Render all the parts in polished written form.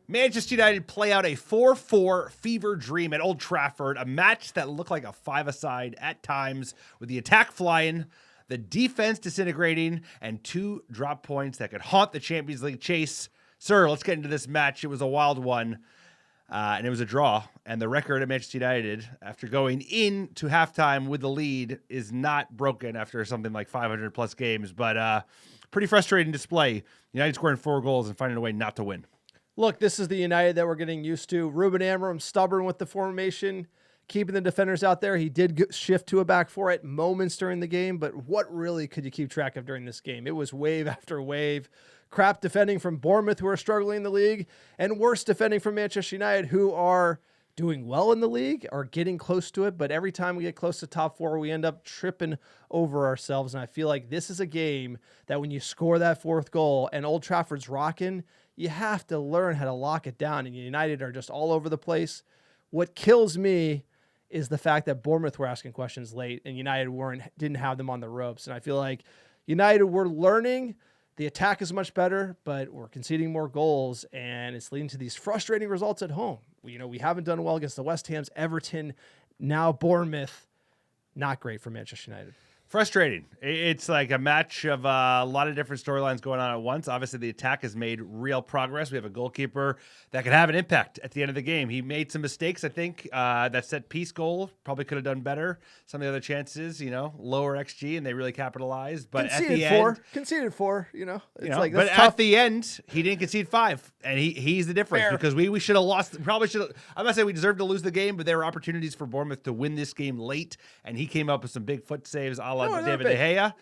Manchester United play out a 4-4 fever dream at Old Trafford, a match that looked like a five-a-side at times, with the attack flying, the defense disintegrating, and 2 drop points that could haunt the Champions League chase. Sir, let's get into this match. It was a wild one, and it was a draw. And the record at Manchester United, after going into halftime with the lead, is not broken after something like 500-plus games. But pretty frustrating display. United scoring 4 goals and finding a way not to win. Look, this is the United that we're getting used to. Ruben Amorim, stubborn with the formation, keeping the defenders out there. He did shift to a back four at moments during the game, but what really could you keep track of during this game? It was wave after wave. Crap defending from Bournemouth, who are struggling in the league, and worse defending from Manchester United, who are doing well in the league, are getting close to it, but every time we get close to top 4, we end up tripping over ourselves, and I feel like this is a game that when you score that 4th goal and Old Trafford's rocking, you have to learn how to lock it down, and United are just all over the place. What kills me is the fact that Bournemouth were asking questions late, and United didn't have them on the ropes, and I feel like United were learning. The attack is much better, but we're conceding more goals, and it's leading to these frustrating results at home. We haven't done well against the West Hams, Everton, now Bournemouth. Not great for Manchester United. Frustrating. It's like a match of a lot of different storylines going on at once. Obviously, the attack has made real progress. We have a goalkeeper that could have an impact at the end of the game. He made some mistakes, I think. That set-piece goal probably could have done better. Some of the other chances, lower XG, and they really capitalized. But conceded at the end, conceded 4. But at the end, he didn't concede 5, and he's the difference. Fair. Because we should have lost. Probably should have. I'm not saying we deserved to lose the game, but there were opportunities for Bournemouth to win this game late, and he came up with some big foot saves. David De Gea,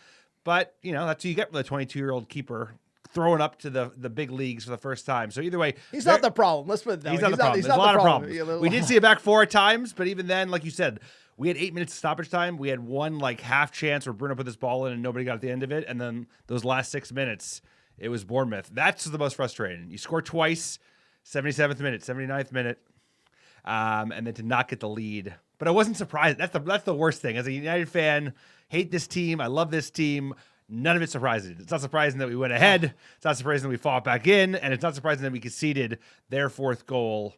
but that's what you get from the 22-year-old keeper throwing up to the big leagues for the first time. So either way, he's not the problem. Let's put it that way. He's not the problem. There's a lot of problems. We did see a back 4 at times, but even then, like you said, we had 8 minutes of stoppage time. We had one half chance where Bruno put this ball in and nobody got at the end of it, and then those last 6 minutes, it was Bournemouth. That's the most frustrating. You score twice, 77th minute, 79th minute, and then to not get the lead. But I wasn't surprised. That's the worst thing. As a United fan, hate this team. I love this team. None of it surprising. It's not surprising that we went ahead. It's not surprising that we fought back in. And it's not surprising that we conceded their 4th goal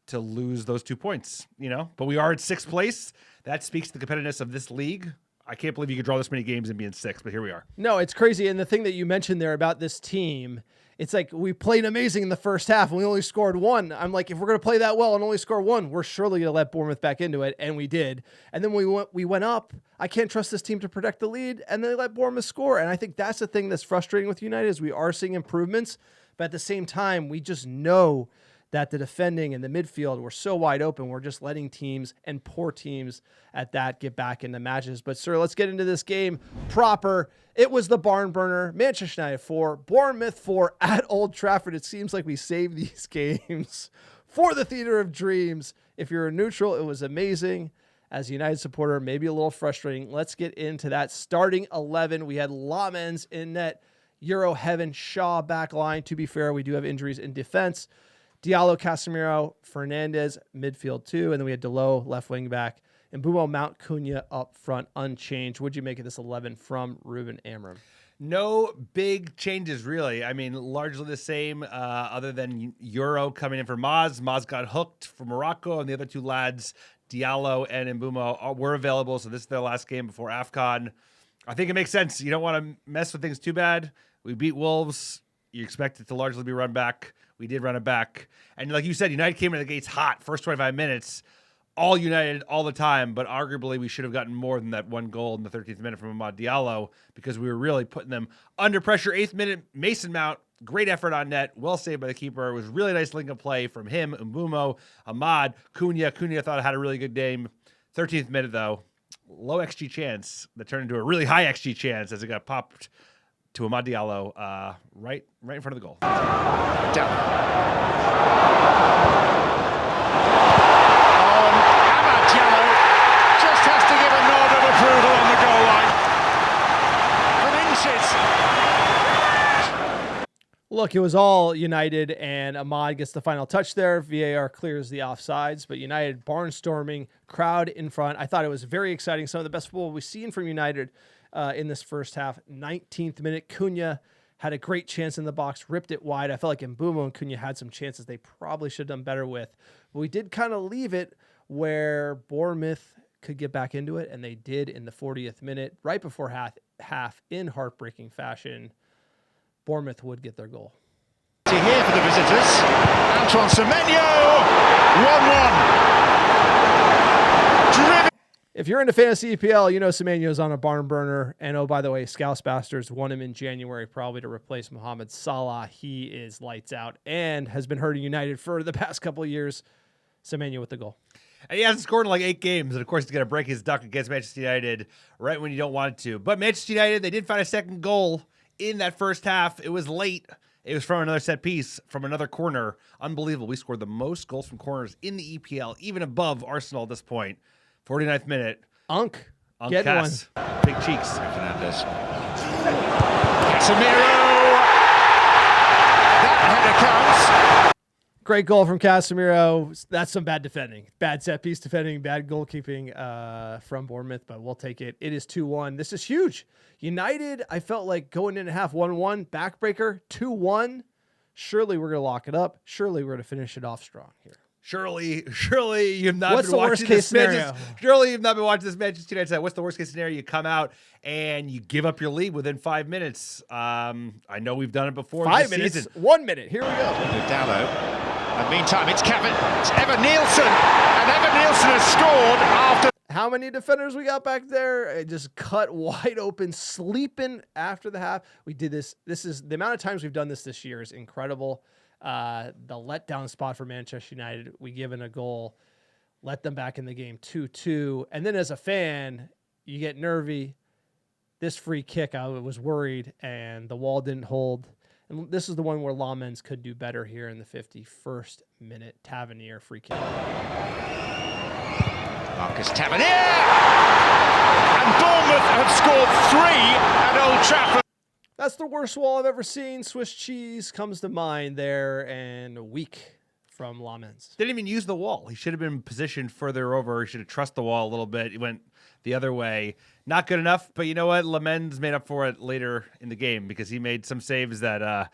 to lose those 2 points, But we are in 6th place. That speaks to the competitiveness of this league. I can't believe you could draw this many games and be in 6th, but here we are. No, it's crazy. And the thing that you mentioned there about this team, it's like we played amazing in the first half and we only scored 1. I'm like, if we're going to play that well and only score 1, we're surely going to let Bournemouth back into it. And we did. And then we went up. I can't trust this team to protect the lead. And they let Bournemouth score. And I think that's the thing that's frustrating with United is we are seeing improvements. But at the same time, we just know that the defending and the midfield were so wide open. We're just letting teams and poor teams at that get back into matches. But, sir, let's get into this game proper. It was the barn burner. Manchester United 4, Bournemouth 4 at Old Trafford. It seems like we save these games for the theater of dreams. If you're a neutral, it was amazing. As a United supporter, maybe a little frustrating. Let's get into that starting 11. We had Lamens in net, Euro Heaven, Shaw back line. To be fair, we do have injuries in defense. Diallo, Casemiro, Fernandes, midfield 2. And then we had Delo, left wing back. And Mbeumo, Mount, Cunha up front, unchanged. What'd you make of this 11 from Ruben Amorim? No big changes, really. I mean, largely the same, other than Euro coming in for Maz. Maz got hooked for Morocco, and the other 2 lads, Diallo and Mbeumo, were available. So this is their last game before AFCON. I think it makes sense. You don't want to mess with things too bad. We beat Wolves. You expect it to largely be run back. We did run it back. And like you said, United came into the gates hot, first 25 minutes, all United all the time, but arguably we should have gotten more than that 1 goal in the 13th minute from Amad Diallo because we were really putting them under pressure. 8th minute, Mason Mount, great effort on net, well saved by the keeper. It was really nice link of play from him, Mbeumo, Amad, Cunha. Cunha thought I had a really good game. 13th minute, though, low XG chance that turned into a really high XG chance as it got popped to Amad Diallo right in front of the goal. Look, it was all United, and Ahmad gets the final touch there. VAR clears the offsides, but United barnstorming, crowd in front. I thought it was very exciting. Some of the best football we've seen from United in this first half. 19th minute, Cunha had a great chance in the box, ripped it wide. I felt like Mbeumo and Cunha had some chances they probably should have done better with. But we did kind of leave it where Bournemouth could get back into it, and they did in the 40th minute, right before half in heartbreaking fashion. Bournemouth would get their goal. Here for the visitors, Antoine Semenyo, 1-1. Driven. If you're into fantasy EPL, you know Semenyo's on a barn burner. And oh, by the way, Scouse Bastards won him in January, probably to replace Mohamed Salah. He is lights out and has been hurting United for the past couple of years. Semenyo with the goal. And he hasn't scored in like 8 games. And, of course, he's going to break his duck against Manchester United right when you don't want it to. But Manchester United, they did find a second goal in that first half. It was late. It was from another set piece, from another corner. Unbelievable. We scored the most goals from corners in the EPL, even above Arsenal at this point. 49th minute. Unk getting one. Big cheeks. Fernandes. Casemiro. That header counts. Great goal from Casemiro. That's some bad defending. Bad set piece defending, bad goalkeeping from Bournemouth, but we'll take it. It is 2-1. This is huge. United, I felt like going in at half 1-1, backbreaker, 2-1. Surely we're going to lock it up. Surely we're going to finish it off strong here. Surely you've not What's been the watching worst case this scenario? Surely you've not been watching this Manchester United side. What's the worst case scenario? You come out and you give up your lead within 5 minutes. I know we've done it before. 5 this minutes, season. 1 minute. Here we go. Dallo. And meantime, it's Evan Nielsen. And Evan Nielsen has scored after. How many defenders we got back there? It just cut wide open, sleeping after the half. We did this. This is the amount of times we've done this year is incredible. The letdown spot for Manchester United, we give in a goal, let them back in the game 2-2. And then as a fan, you get nervy. This free kick, I was worried, and the wall didn't hold. And this is the one where Lamens could do better here in the 51st minute. Tavernier free kick. Marcus Tavernier! And Bournemouth have scored 3 at Old Trafford. That's the worst wall I've ever seen. Swiss cheese comes to mind there, and weak from Lamens. Didn't even use the wall. He should have been positioned further over. He should have trusted the wall a little bit. He went the other way. Not good enough, but you know what? Lamens made up for it later in the game because he made some saves that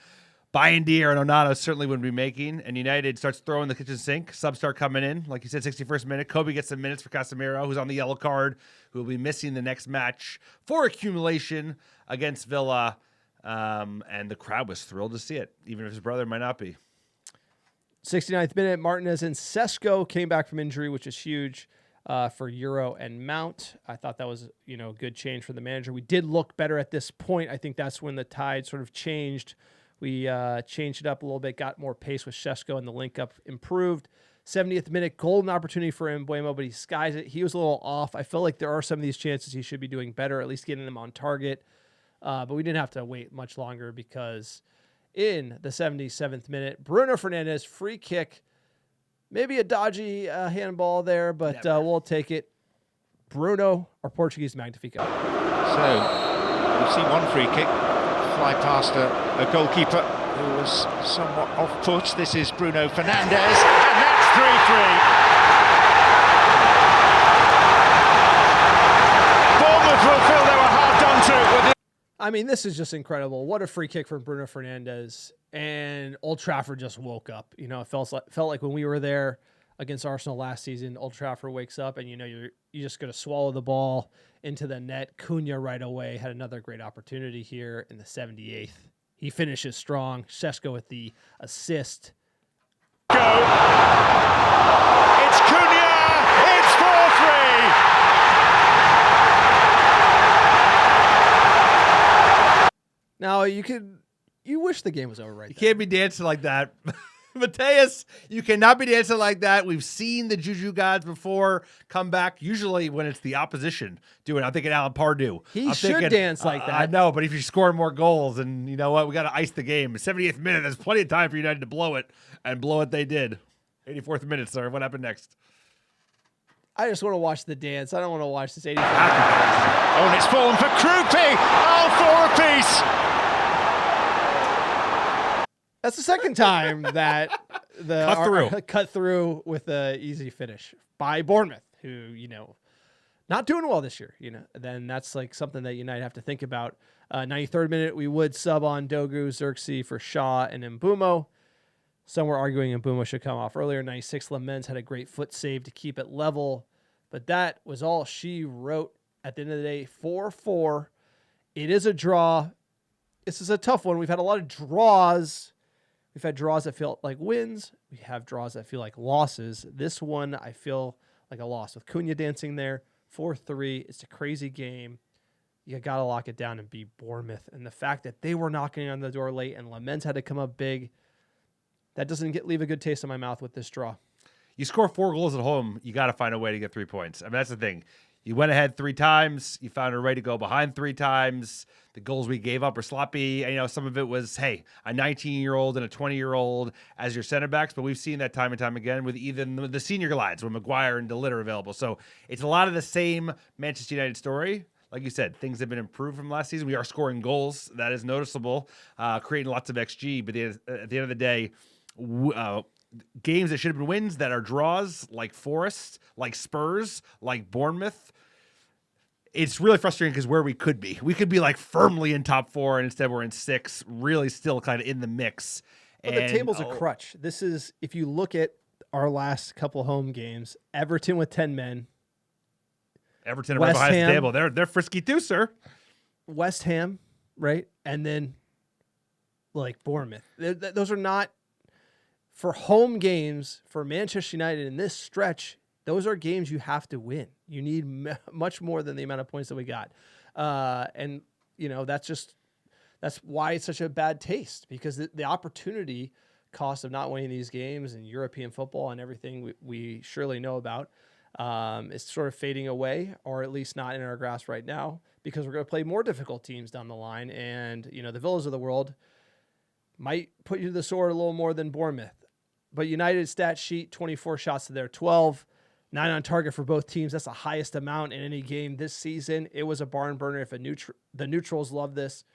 Bayendier and Onana certainly wouldn't be making. And United starts throwing the kitchen sink. Subs start coming in. Like you said, 61st minute. Kobe gets some minutes for Casemiro, who's on the yellow card, who will be missing the next match for accumulation against Villa. And the crowd was thrilled to see it, even if his brother might not be. 69th minute, Martinez and Sesko came back from injury, which is huge for Euro and Mount. I thought that was, a good change for the manager. We did look better at this point. I think that's when the tide sort of changed. We changed it up a little bit, got more pace with Sesko, and the link-up improved. 70th minute, golden opportunity for Mbeumo, but he skies it. He was a little off. I feel like there are some of these chances he should be doing better, at least getting them on target. But we didn't have to wait much longer because in the 77th minute, Bruno Fernandes, free kick, maybe a dodgy handball there, but we'll take it. Bruno, our Portuguese Magnifico. So, we've seen one free kick fly past a goalkeeper who was somewhat off-put. This is Bruno Fernandes, and that's 3-3. Bournemouth will feel they were hard done to with it. I mean, this is just incredible. What a free kick from Bruno Fernandes. And Old Trafford just woke up. It felt like when we were there against Arsenal last season, Old Trafford wakes up and you're just going to swallow the ball into the net. Cunha right away had another great opportunity here in the 78th. He finishes strong. Sesko with the assist. Go. It's Cunha. It's 4-3. Now, you wish the game was over right You there. can't be dancing like that. Mateus, you cannot be dancing like that. We've seen the Juju gods before come back, usually when it's the opposition doing it. I'm thinking Alan Pardew. He should dance like that. I know, but if you score more goals, and you know what? We got to ice the game. 78th minute, there's plenty of time for United to blow it, and blow it they did. 84th minute, sir. What happened next? I just want to watch the dance. I don't want to watch this 84th. Oh, and it's fallen for Krupi. Oh, 4 apiece. That's the second time that the cut through with an easy finish by Bournemouth, who, not doing well this year, then that's like something that United have to think about. 93rd minute, we would sub on Dogu, Xerxes for Shaw and Mbumo. Some were arguing Mbumo should come off earlier. 96, Lamens had a great foot save to keep it level. But that was all she wrote at the end of the day. 4-4. It is a draw. This is a tough one. We've had a lot of draws. We've had draws that feel like wins. We have draws that feel like losses. This one, I feel like a loss. With Cunha dancing there, 4-3. It's a crazy game. You got to lock it down and beat Bournemouth. And the fact that they were knocking on the door late and Lamens had to come up big, that doesn't leave a good taste in my mouth with this draw. You score 4 goals at home, you got to find a way to get 3 points. I mean, that's the thing. You went ahead 3 times. You found a way to go behind 3 times. The goals we gave up were sloppy. And, some of it was, hey, a 19-year-old and a 20-year-old as your center backs. But we've seen that time and time again with even the senior lads, with Maguire and DeLitt are available. So it's a lot of the same Manchester United story. Like you said, things have been improved from last season. We are scoring goals. That is noticeable, creating lots of XG. But at the end of the day, games that should have been wins that are draws, like Forest, like Spurs, like Bournemouth, it's really frustrating because where we could be. We could be like firmly in top 4, and instead we're in 6, really still kind of in the mix. Well, the table's a crutch. This is, if you look at our last couple home games, Everton with 10 men. Everton are right behind the table. They're frisky too, sir. West Ham, right? And then like Bournemouth. Those are not, for home games for Manchester United in this stretch, those are games you have to win. You need much more than the amount of points that we got. And, that's why it's such a bad taste, because the opportunity cost of not winning these games and European football and everything we surely know about is sort of fading away, or at least not in our grasp right now, because we're going to play more difficult teams down the line. And, the Villas of the world might put you to the sword a little more than Bournemouth. But United stat sheet, 24 shots to their 12, 9 on target for both teams. That's the highest amount in any game this season. It was a barn burner. If the neutrals love this,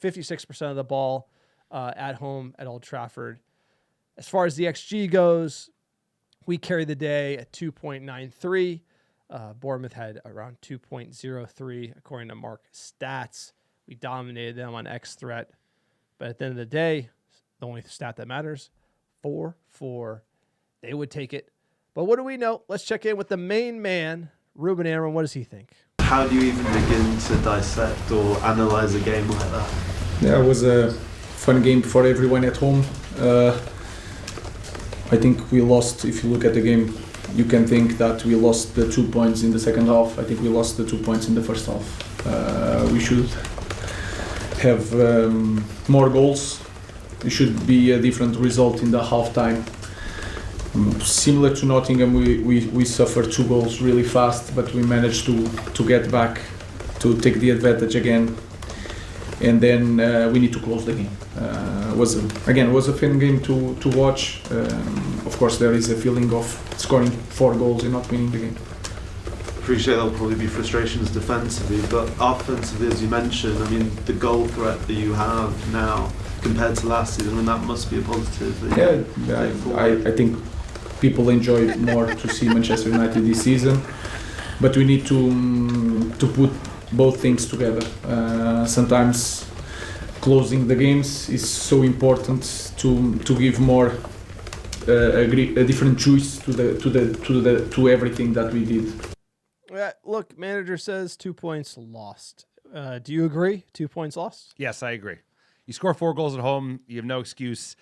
56% of the ball at home at Old Trafford. As far as the XG goes, we carry the day at 2.93. Bournemouth had around 2.03, according to Mark Stats. We dominated them on X threat. But at the end of the day, the only stat that matters, 4-4. They would take it. But what do we know? Let's check in with the main man, Ruben. Aaron, what does he think? How do you even begin to dissect or analyze a game like that? Yeah, it was a fun game for everyone at home. I think we lost. If you look at the game, you can think that we lost the 2 points in the second half. I think we lost the 2 points in the first half. We should have more goals. It should be a different result in the halftime. Similar to Nottingham, we suffered 2 goals really fast, but we managed to get back, to take the advantage again, and then we need to close the game. It was a fun game to watch. Of course, there is a feeling of scoring 4 goals and not winning the game. Appreciate there'll probably be frustrations defensively, but offensively, as you mentioned, I mean, the goal threat that you have now compared to last season, I mean, that must be a positive. I think people enjoy more to see Manchester United this season, but we need to put both things together. Sometimes closing the games is so important to give more a different choice to everything that we did. Look, manager says 2 points lost. Do you agree? 2 points lost? Yes, I agree. You score 4 goals at home, you have no excuse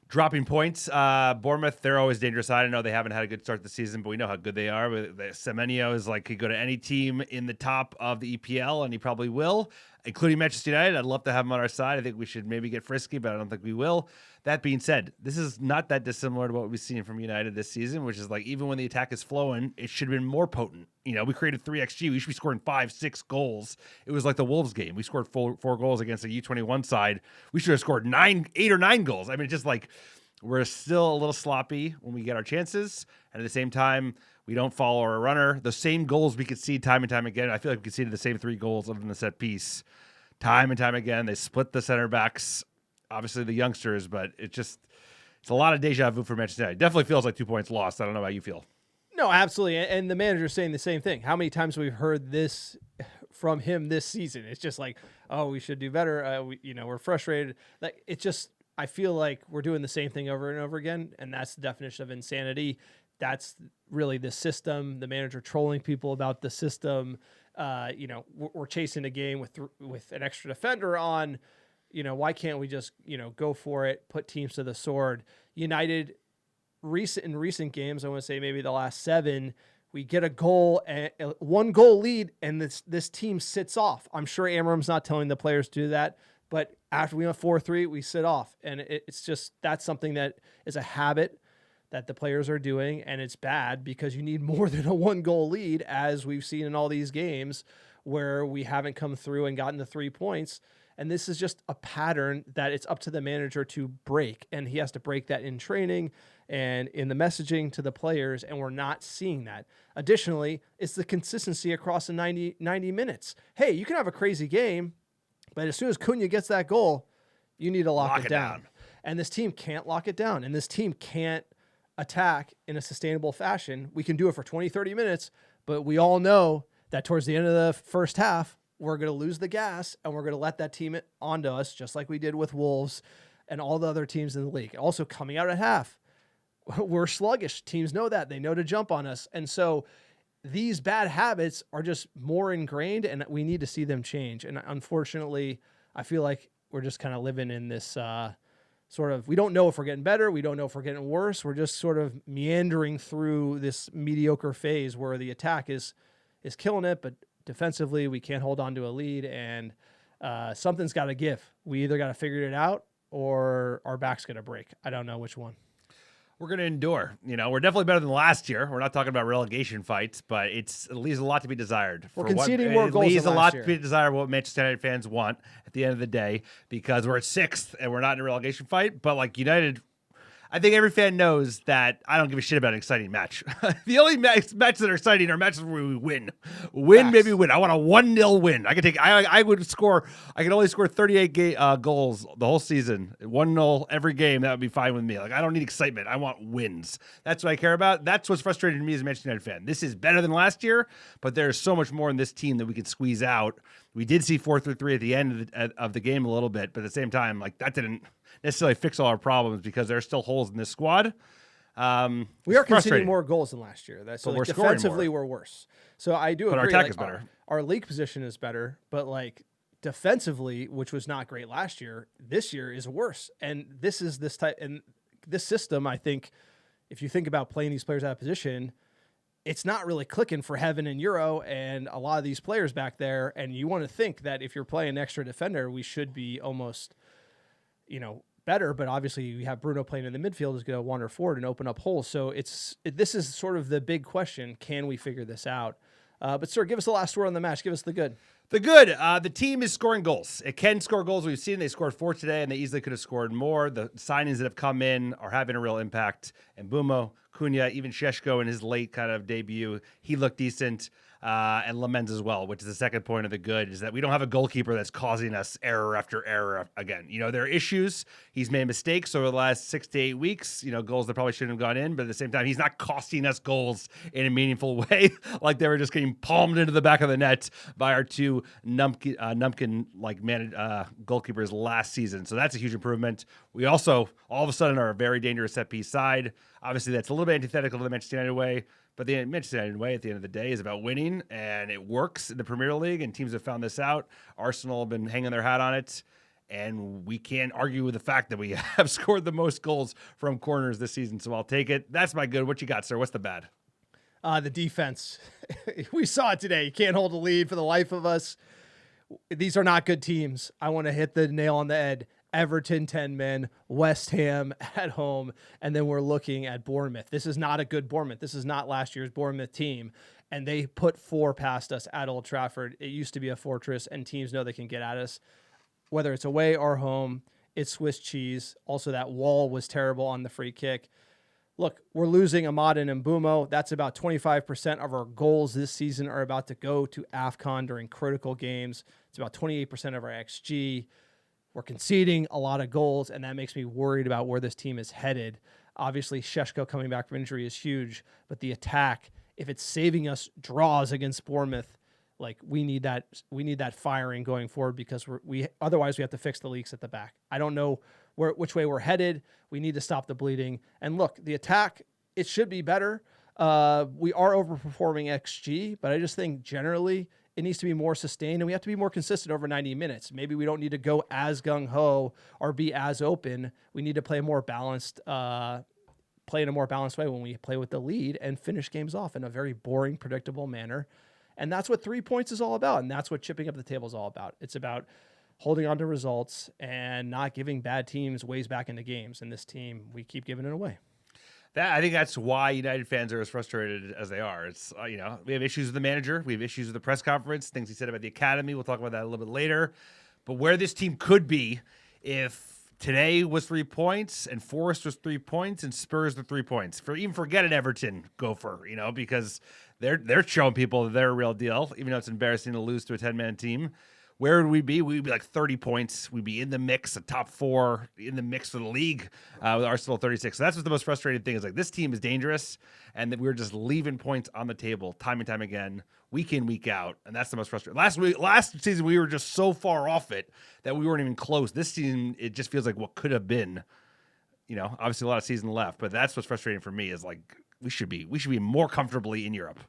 dropping points. Bournemouth, they're always dangerous. I don't know, they haven't had a good start to the season, but we know how good they are. Semenyo is like, could go to any team in the top of the EPL, and he probably will, including Manchester United. I'd love to have him on our side. I think we should maybe get frisky, but I don't think we will. That being said, this is not that dissimilar to what we've seen from United this season, which is like, even when the attack is flowing, it should have been more potent. We created 3 XG. We should be scoring 5-6 goals. It was like the Wolves game. We scored 4 goals against a U21 side. We should have scored 8 or 9 goals. I mean, just like, we're still a little sloppy when we get our chances. And at the same time, we don't follow our runner. The same goals we could see time and time again. I feel like we conceded the same 3 goals other than the set piece. Time and time again, they split the center backs. Obviously the youngsters, but it's a lot of deja vu for Manchester United. Definitely feels like 2 points lost. I don't know how you feel. No, absolutely. And the manager's saying the same thing. How many times we've heard this from him this season? It's just like, oh, we should do better. We're frustrated. Like, it's just, I feel like we're doing the same thing over and over again. And that's the definition of insanity. That's really the system, the manager trolling people about the system. We're chasing a game with an extra defender on. Why can't we just, go for it, put teams to the sword? United, in recent games, I want to say maybe the last 7, we get a goal, and 1-goal lead, and this team sits off. I'm sure Amorim's not telling the players to do that, but after we went 4-3, we sit off. And it's just, that's something that is a habit that the players are doing, and it's bad because you need more than a 1-goal lead, as we've seen in all these games where we haven't come through and gotten the 3 points. And this is just a pattern that it's up to the manager to break, and he has to break that in training and in the messaging to the players, and we're not seeing that. Additionally, it's the consistency across the 90 minutes. Hey, you can have a crazy game, but as soon as Cunha gets that goal, you need to lock it down. And this team can't lock it down, and this team can't attack in a sustainable fashion. We can do it for 20, 30 minutes, but we all know that towards the end of the first half, we're going to lose the gas, and we're going to let that team onto us, just like we did with Wolves and all the other teams in the league. Also, coming out at half, we're sluggish. Teams know that. They know to jump on us. And so these bad habits are just more ingrained, and we need to see them change. And unfortunately, I feel like we're just kind of living in this sort of, we don't know if we're getting better. We don't know if we're getting worse. We're just sort of meandering through this mediocre phase where the attack is killing it, but defensively, we can't hold on to a lead, and something's got to give. We either got to figure it out or our back's going to break. I don't know which one. We're going to endure. We're definitely better than last year. We're not talking about relegation fights, but it leaves a lot to be desired. We're conceding more goals. It leaves than a last lot year. to be desired what Manchester United fans want at the end of the day, because we're at 6th and we're not in a relegation fight. But like United, I think every fan knows that I don't give a shit about an exciting match. The only matches that are exciting are matches where we win. Maybe win. I want a 1-0 win. I could only score 38 goals the whole season. 1-0 every game. That would be fine with me. Like, I don't need excitement. I want wins. That's what I care about. That's what's frustrating to me as a Manchester United fan. This is better than last year, but there's so much more in this team that we could squeeze out. We did see 4-3 at the end of the game a little bit, but at the same time, like, that didn't necessarily fix all our problems because there are still holes in this squad. We are conceding more goals than last year. So like, defensively, we're worse. So I do agree. But our attack is better. Our league position is better, but like defensively, which was not great last year, this year is worse. And this is this type, and this system, I think, if you think about playing these players out of position, it's not really clicking for Heaven and Euro and a lot of these players back there. And you want to think that if you're playing extra defender, we should be almost, better. But obviously we have Bruno playing in the midfield is going to wander forward and open up holes. So this is sort of the big question. Can we figure this out? But sir, give us the last word on the match. Give us the good. The good, the team is scoring goals. It can score goals. We've seen they scored 4 today, and they easily could have scored more. The signings that have come in are having a real impact. And Mbumo, Cunha, even Šeško in his late kind of debut, he looked decent. And Lamens as well, which is the second point of the good, is that we don't have a goalkeeper that's causing us error after error again. There are issues. He's made mistakes over the last 6 to 8 weeks, goals that probably shouldn't have gone in, but at the same time, he's not costing us goals in a meaningful way, like they were just getting palmed into the back of the net by our 2 Numpkin goalkeepers last season. So that's a huge improvement. We also, all of a sudden, are a very dangerous set-piece side. Obviously, that's a little bit antithetical to the Manchester United way, but the Manchester United way at the end of the day is about winning, and it works in the Premier League, and teams have found this out. Arsenal have been hanging their hat on it, and we can't argue with the fact that we have scored the most goals from corners this season, so I'll take it. That's my good. What you got, sir? What's the bad? The defense. We saw it today. You can't hold a lead for the life of us. These are not good teams. I want to hit the nail on the head. Everton 10 men, West Ham at home, and then we're looking at Bournemouth. This is not a good Bournemouth. This is not last year's Bournemouth team, and they put 4 past us at Old Trafford. It used to be a fortress, and teams know they can get at us. Whether it's away or home, it's Swiss cheese. Also, that wall was terrible on the free kick. Look, we're losing Amad and Mbumo. That's about 25% of our goals this season are about to go to AFCON during critical games. It's about 28% of our XG. We're conceding a lot of goals, and that makes me worried about where this team is headed. Obviously, Šeško coming back from injury is huge, but the attack, if it's saving us draws against Bournemouth, Like we need that firing going forward because otherwise we have to fix the leaks at the back. I don't know which way we're headed. We need to stop the bleeding. And look, the attack, it should be better. We are overperforming XG, but I just think generally it needs to be more sustained and we have to be more consistent over 90 minutes. Maybe we don't need to go as gung-ho or be as open. We need to play a more balanced, play in a more balanced way when we play with the lead and finish games off in a very boring, predictable manner. And that's what 3 points is all about. And that's what chipping up the table is all about. It's about holding on to results and not giving bad teams ways back into games. And this team, we keep giving it away. I think that's why United fans are as frustrated as they are. It's, we have issues with the manager. We have issues with the press conference, things he said about the academy. We'll talk about that a little bit later. But where this team could be if today was 3 points and Forest was 3 points and Spurs were 3 points. Forget an Everton gopher, because they're showing people that they're a real deal, even though it's embarrassing to lose to a 10-man team. Where would we be? We'd be like 30 points. We'd be in the mix, a top 4 in the mix for the league with Arsenal 36. So that's what's the most frustrating thing is like this team is dangerous and that we're just leaving points on the table time and time again, week in, week out. And that's the most frustrating. Last season, we were just so far off it that we weren't even close. This season, it just feels like what could have been, obviously a lot of season left, but that's what's frustrating for me is like we should be more comfortably in Europe.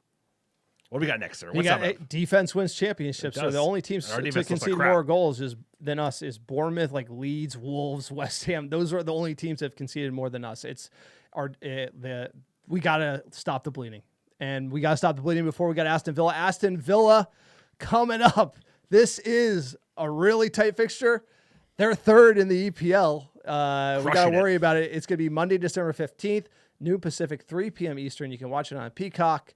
What do we got next, sir? What's up? Defense wins championships. So the only teams to concede more goals than us is Bournemouth, like Leeds, Wolves, West Ham. Those are the only teams that have conceded more than us. We got to stop the bleeding. And we got to stop the bleeding before we got Aston Villa. Aston Villa coming up. This is a really tight fixture. They're third in the EPL. We got to worry about it. It's going to be Monday, December 15th, noon Pacific, 3 p.m. Eastern. You can watch it on Peacock.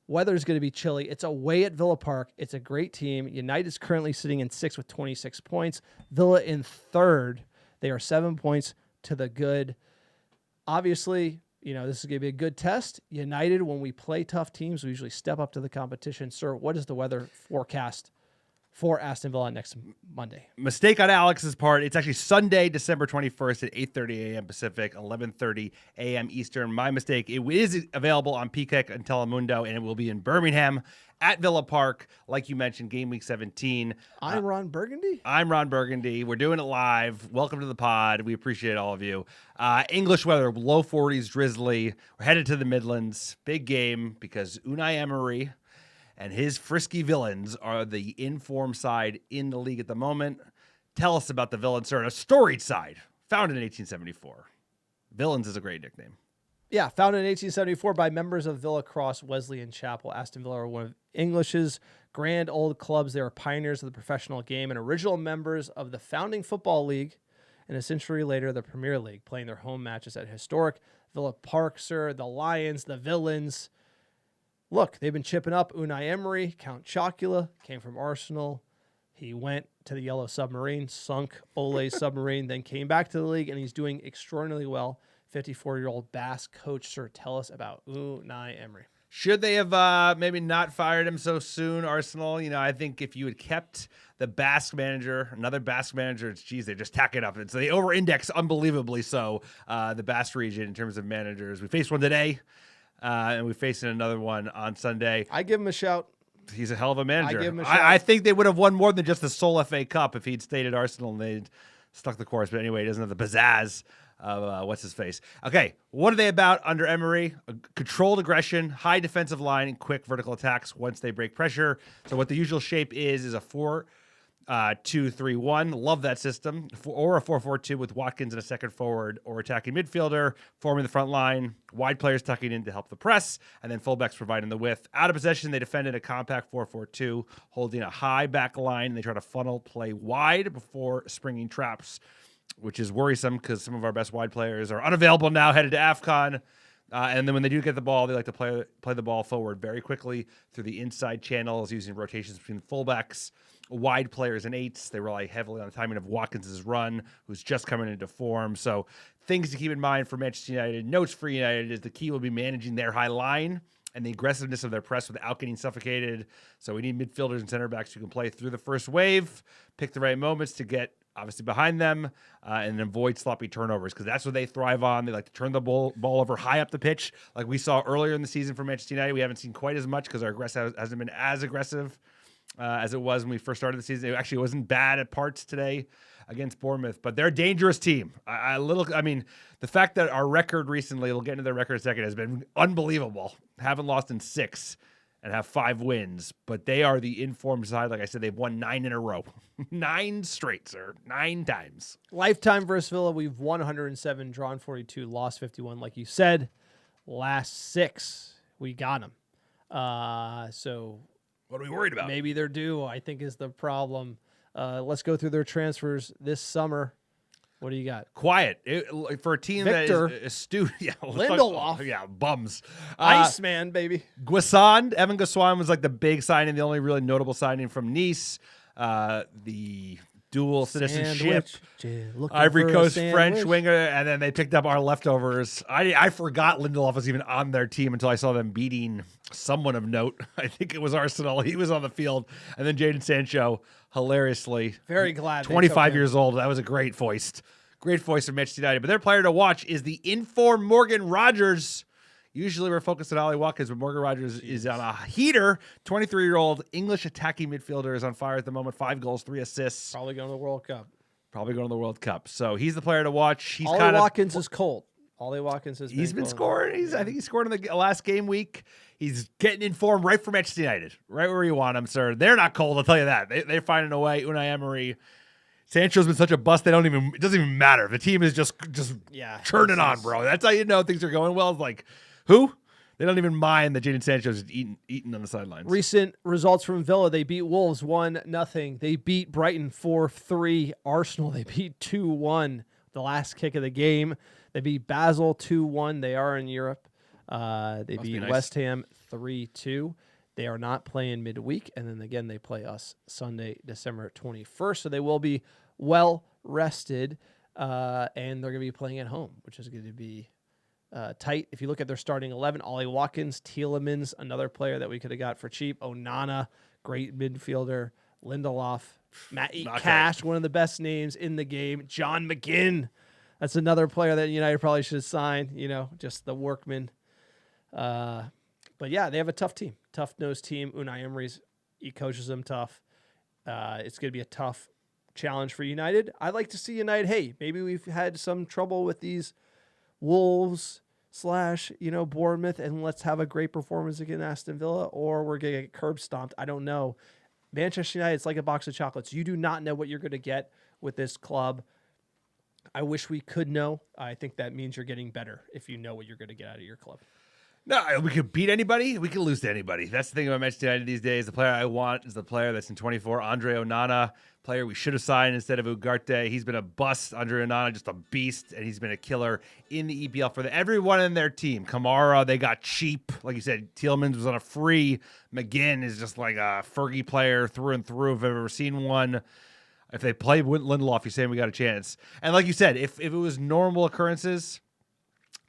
Weather's going to be chilly. It's away at Villa Park. It's a great team. United's currently sitting in 6th with 26 points. Villa in 3rd. They are 7 points to the good. Obviously, this is going to be a good test. United, when we play tough teams, we usually step up to the competition. Sir, what is the weather forecast for Aston Villa next Monday? Mistake on Alex's part. It's actually Sunday, December 21st at 8:30 a.m. Pacific, 11:30 a.m. Eastern. My mistake. It is available on Peacock and Telemundo, and it will be in Birmingham at Villa Park, like you mentioned, game week 17. I'm Ron Burgundy. I'm Ron Burgundy. We're doing it live. Welcome to the pod. We appreciate all of you. English weather, low 40s, drizzly. We're headed to the Midlands. Big game because Unai Emery and his frisky villains are the informed side in the league at the moment. Tell us about the villains, sir. A storied side, founded in 1874. Villains is a great nickname. Yeah, founded in 1874 by members of Villa Cross, Wesleyan Chapel. Aston Villa are one of English's grand old clubs. They are pioneers of the professional game and original members of the founding Football League, and a century later, the Premier League, playing their home matches at historic Villa Park, sir. The Lions, the villains. Look, they've been chipping up. Unai Emery, Count Chocula, came from Arsenal. He went to the Yellow Submarine, sunk Ole's submarine, then came back to the league, and he's doing extraordinarily well. 54-year-old Basque coach, sir. Tell us about Unai Emery. Should they have maybe not fired him so soon, Arsenal? I think if you had kept the Basque manager, another Basque manager, they just tack it up. So they over-index unbelievably so, the Basque region in terms of managers. We faced one today. And we're facing another one on Sunday. I give him a shout. He's a hell of a manager. I give him a shout. I think they would have won more than just the sole FA Cup if he'd stayed at Arsenal and they'd stuck the course. But anyway, he doesn't have the pizzazz of what's his face. Okay, what are they about under Emery? Controlled aggression, high defensive line, and quick vertical attacks once they break pressure. So what the usual shape is a 4-2-3-1. Love that system. Or a 4-4-2 with Watkins and a second forward or attacking midfielder, forming the front line, wide players tucking in to help the press, and then fullbacks providing the width. Out of possession, they defend in a compact 4-4-2, holding a high back line, and they try to funnel play wide before springing traps, which is worrisome because some of our best wide players are unavailable now, headed to AFCON. And then when they do get the ball, they like to play the ball forward very quickly through the inside channels, using rotations between fullbacks, wide players and eights. They rely heavily on the timing of Watkins' run, who's just coming into form. So things to keep in mind for Manchester United. Notes for United is the key will be managing their high line and the aggressiveness of their press without getting suffocated. So we need midfielders and center backs who can play through the first wave, pick the right moments to get obviously behind them, and avoid sloppy turnovers, because that's what they thrive on. They like to turn the ball over high up the pitch, like we saw earlier in the season for Manchester United. We haven't seen quite as much because our aggressive hasn't been as aggressive. as it was when we first started the season. It actually wasn't bad at parts today against Bournemouth, but they're a dangerous team. I mean, the fact that our record recently, we'll get into their record in a second, has been unbelievable. Haven't lost in 6 and have 5 wins, but they are the informed side. Like I said, they've won 9 in a row. 9 straight, sir. 9 times. Lifetime versus Villa, we've won 107, drawn 42, lost 51. Like you said, last 6, we got them. So what are we worried about? maybe they're due, I think, is the problem. Let's go through their transfers this summer. What do you got? Quiet for a team Victor. that is astute. Yeah, Lindelof. Yeah, bums. Iceman, baby. Evan Guassan was like the big signing, the only really notable signing from Nice. The dual citizenship, Ivory Coast French winger, and then they picked up our leftovers. I forgot Lindelof was even on their team until I saw them beating someone of note. I think it was Arsenal. He was on the field, and then Jadon Sancho, hilariously, very glad, 25 years old. That was a great foist from Manchester United. But their player to watch is the informed Morgan Rogers. Usually we're focused on Ollie Watkins, but Morgan Rogers is on a heater. 23-year-old English attacking midfielder is on fire at the moment. 5 goals, 3 assists. Probably going to the World Cup. So he's the player to watch. Ollie Watkins is cold. Ollie Watkins has been scoring. I think he scored in the last game week. He's getting informed right from Manchester United, right where you want him, sir. They're not cold, I'll tell you that. They're finding a way. Unai Emery. Sancho's been such a bust, it doesn't even matter. The team is just churning on, bro. That's how you know things are going well. It's like, who? They don't even mind that Jadon Sancho's eating on the sidelines. Recent results from Villa: they beat Wolves 1-0. They beat Brighton 4-3. Arsenal they beat 2-1. The last kick of the game. They beat Basel 2-1. They are in Europe. They beat West Ham 3-2. They are not playing midweek, and then again they play us Sunday, December 21st. So they will be well rested, and they're going to be playing at home, which is going to be tight. If you look at their starting 11, Ollie Watkins, Tielemans, another player that we could have got for cheap, Onana, great midfielder, Lindelof, Matt Cash, one of the best names in the game, John McGinn. That's another player that United probably should have signed, just the workman. But yeah, they have a tough team, tough-nosed team. Unai Emery's, he coaches them tough. It's going to be a tough challenge for United. I'd like to see United, hey, maybe we've had some trouble with these Wolves / Bournemouth, and let's have a great performance against Aston Villa, or we're going to get curb stomped. I don't know. Manchester United, it's like a box of chocolates. You do not know what you're going to get with this club. I wish we could know. I think that means you're getting better if you know what you're going to get out of your club. No, we could beat anybody. We could lose to anybody. That's the thing about Manchester United these days. The player I want is the player that's in 24, Andre Onana, player we should have signed instead of Ugarte. He's been a bust. Andre Onana, just a beast, and he's been a killer in the EPL for everyone in their team. Kamara, they got cheap. Like you said, Tielemans was on a free. McGinn is just like a Fergie player through and through, if I've ever seen one. If they play Lindelof, you're saying we got a chance. And like you said, if it was normal occurrences,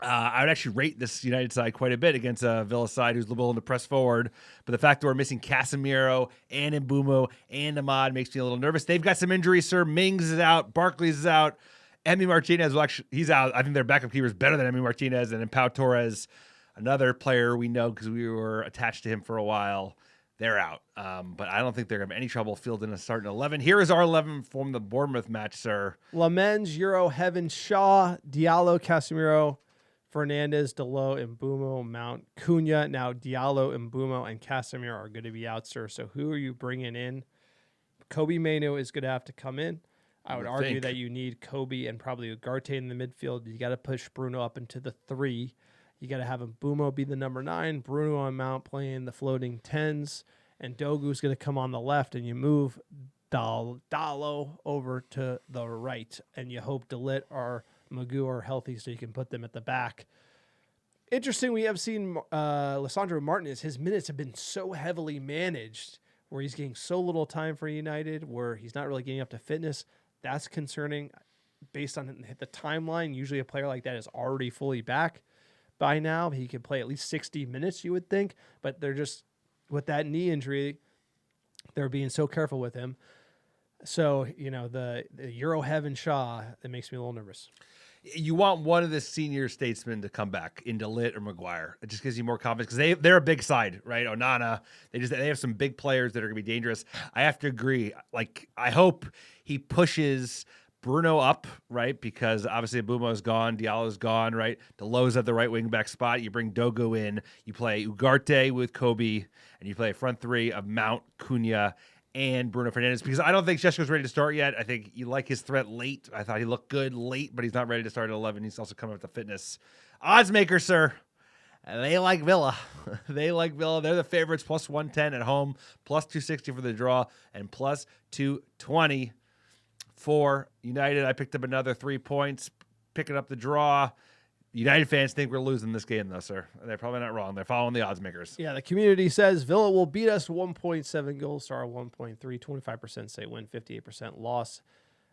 I would actually rate this United side quite a bit against a Villa side who's willing to press forward. But the fact that we're missing Casemiro and Mbeumo and Ahmad makes me a little nervous. They've got some injuries, sir. Mings is out. Barkley's is out. Emi Martinez, he's out. I think their backup keeper is better than Emi Martinez. And then Pau Torres, another player we know because we were attached to him for a while. They're out. But I don't think they're going to have any trouble fielding a starting 11. Here is our 11 from the Bournemouth match, sir. Lamens, Euro, Heaven, Shaw, Diallo, Casemiro, Fernandes, Dalot, Mbeumo, Mount, Cunha. Now Diallo, Mbeumo, and Casemiro are going to be out, sir. So who are you bringing in? Kobe Mainoo is going to have to come in. I would argue that you need Kobe and probably Ugarte in the midfield. You got to push Bruno up into the 3. You got to have Mbeumo be the number 9. Bruno on Mount playing the floating 10s. And Dogu's going to come on the left, and you move Dalot over to the right. And you hope Delit or Magoo are healthy so you can put them at the back. Interesting, we have seen Lisandro Martinez. His minutes have been so heavily managed where he's getting so little time for United, where he's not really getting up to fitness. That's concerning based on the timeline. Usually a player like that is already fully back by now. He could play at least 60 minutes, you would think. But they're just, with that knee injury, they're being so careful with him. So, the Euro Heaven Shaw, that makes me a little nervous. You want one of the senior statesmen to come back into Lit or Maguire. It just gives you more confidence because they're a big side, right? Onana, they have some big players that are going to be dangerous. I have to agree. Like, I hope he pushes Bruno up, right? Because obviously Mbeumo's gone, Diallo's gone, right? Delo's at the right wing back spot. You bring Dogo in. You play Ugarte with Kobe, and you play a front three of Mount, Cunha, and Bruno Fernandes, because I don't think Šeško's ready to start yet. I think you like his threat late. I thought he looked good late, but he's not ready to start at 11. He's also coming with the fitness. Odds maker, sir. They like Villa. They like Villa. They're the favorites, plus 110 at home, plus 260 for the draw, and plus 220 for United. I picked up another 3 points, picking up the draw. United fans think we're losing this game, though, sir. They're probably not wrong. They're following the odds makers. Yeah, the community says Villa will beat us 1.7 goals, star 1.3, 25% say win, 58% loss.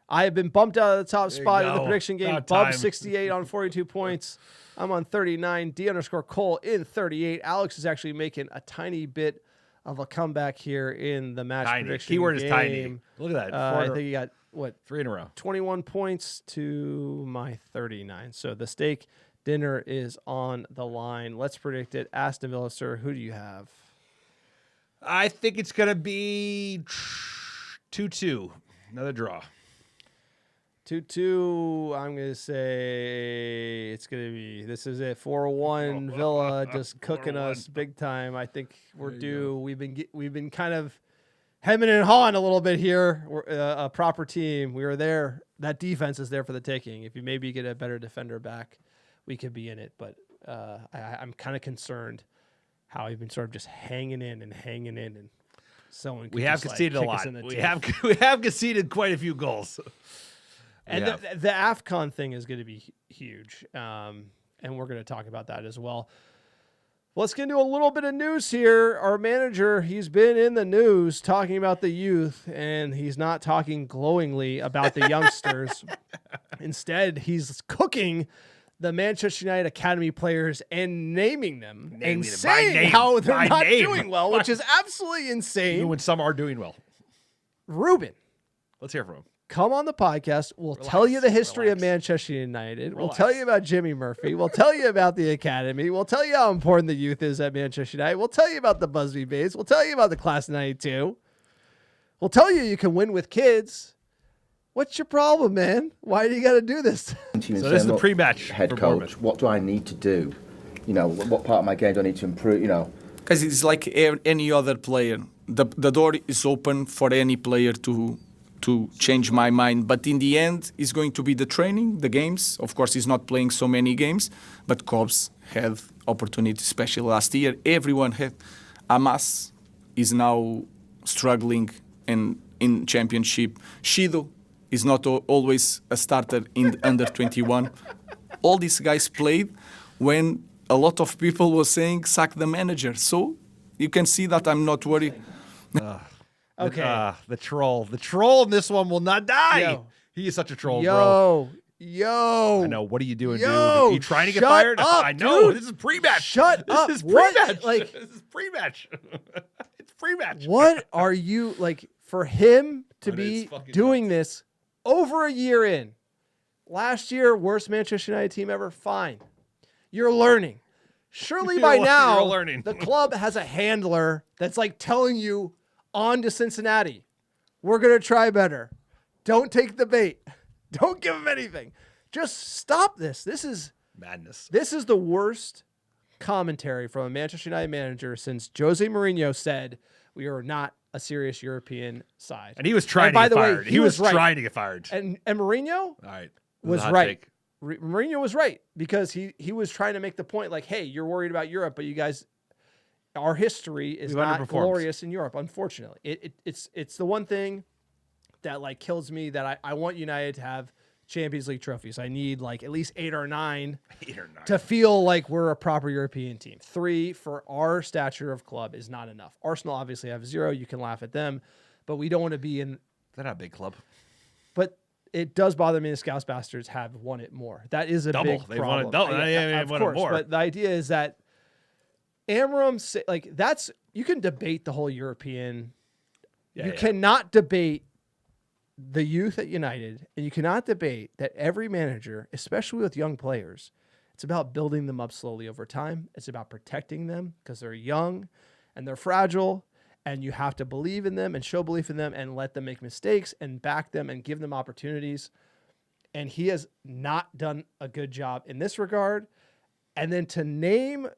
I have been bumped out of the top spot in the prediction game. Bub 68 on 42 points. I'm on 39. D_Cole in 38. Alex is actually making a tiny bit of a comeback here in the match prediction Keyword game. is tiny. Look at that. I think he got, 3 in a row. 21 points to my 39. So the steak dinner is on the line. Let's predict it. Aston Villa, sir, who do you have? I think it's going to be 2-2. Another draw. 2-2. I'm going to say it's going to be, this is it. 4-1. Villa just cooking us big time. I think we're due. We've been kind of hemming and hawing a little bit here. We're a proper team. We are there. That defense is there for the taking. If you maybe get a better defender back, we could be in it. But I'm kind of concerned how we've been sort of just hanging in, and someone. We have conceded a lot. We have conceded quite a few goals. And the AFCON thing is going to be huge, and we're going to talk about that as well. Let's get into a little bit of news here. Our manager, he's been in the news talking about the youth, and he's not talking glowingly about the youngsters. Instead, he's cooking the Manchester United Academy players and naming them and saying how they're not doing well, which is absolutely insane. Even when some are doing well. Ruben. Let's hear from him. Come on the podcast. We'll tell you the history of Manchester United. We'll tell you about Jimmy Murphy. We'll tell you about the academy. We'll tell you how important the youth is at Manchester United. We'll tell you about the Busby Babes. We'll tell you about the Class of 92. We'll tell you can win with kids. What's your problem, man? Why do you got to do this? So this is the pre-match. Head coach, what do I need to do? You know, what part of my game do I need to improve? You know, because it's like any other player. The door is open for any player to change my mind. But in the end, it's going to be the training, the games. Of course, he's not playing so many games, but Cobbs had opportunity, especially last year. Everyone had. Amas is now struggling in championship. Shido is not always a starter in under 21. All these guys played when a lot of people were saying, sack the manager. So you can see that I'm not worried. Okay. The troll in this one will not die. Yo. He is such a troll, bro. Yo. I know. What are you doing, dude? Yo, Are you trying to get shut fired? up, I know. dude. This is pre-match. Shut up. This is What? pre-match. Like- This is pre-match. It's pre-match. What are you, like, for him to That is be fucking doing this over a year in? Last year, worst Manchester United team ever. Fine. You're learning. Surely by now, you're learning. the club has a handler that's like telling you on to Cincinnati. We're going to try better. Don't take the bait. Don't give him anything. Just stop this. This is Madness. This is the worst commentary from a Manchester United manager since Jose Mourinho said we are not a serious European side. And he was trying to get fired. He was trying to get fired. And Mourinho All right. was right. Mourinho was right because he was trying to make the point like, hey, you're worried about Europe, but you guys, our history is not glorious in Europe, unfortunately. It's the one thing that like kills me that I want United to have Champions League trophies. I need like at least 8 or 9 to feel like we're a proper European team. 3 for our stature of club is not enough. Arsenal obviously have 0. You can laugh at them, but we don't want to be in. They're not a big club. But it does bother me the Scouse Bastards have won it more. That is a big They've problem. won it double. Of course, more. but the idea is that Amorim, like that's, you can debate the whole European. You cannot debate the youth at United, and you cannot debate that every manager, especially with young players, it's about building them up slowly over time. It's about protecting them because they're young and they're fragile, and you have to believe in them and show belief in them and let them make mistakes and back them and give them opportunities. And he has not done a good job in this regard. And then to name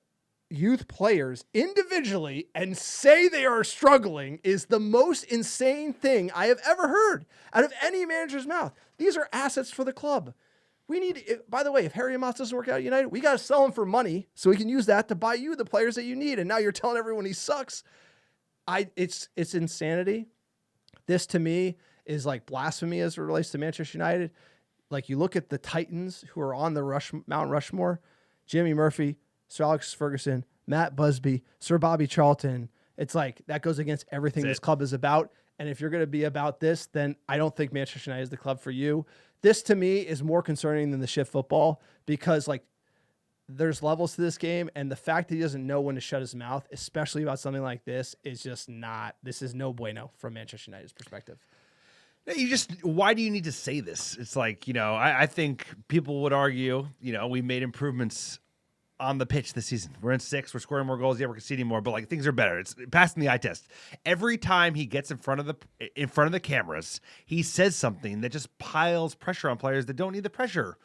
youth players individually and say they are struggling is the most insane thing I have ever heard out of any manager's mouth. These are assets for the club. We need, by the way, if Harry Amos doesn't work out at United, we got to sell him for money so we can use that to buy you the players that you need. And now you're telling everyone he sucks. It's insanity. This to me is like blasphemy as it relates to Manchester United. Like you look at the Titans who are on the Mount Rushmore, Jimmy Murphy, Sir Alex Ferguson, Matt Busby, Sir Bobby Charlton. It's like that goes against everything this club is about. And if you're going to be about this, then I don't think Manchester United is the club for you. This to me is more concerning than the shit football because like there's levels to this game. And the fact that he doesn't know when to shut his mouth, especially about something like this, is just not, this is no bueno from Manchester United's perspective. Why do you need to say this? It's like, I think people would argue, we made improvements on the pitch this season. We're in 6th. We're scoring more goals. Yeah, we're conceding more, but like things are better. It's passing the eye test. Every time he gets in front of the cameras, he says something that just piles pressure on players that don't need the pressure.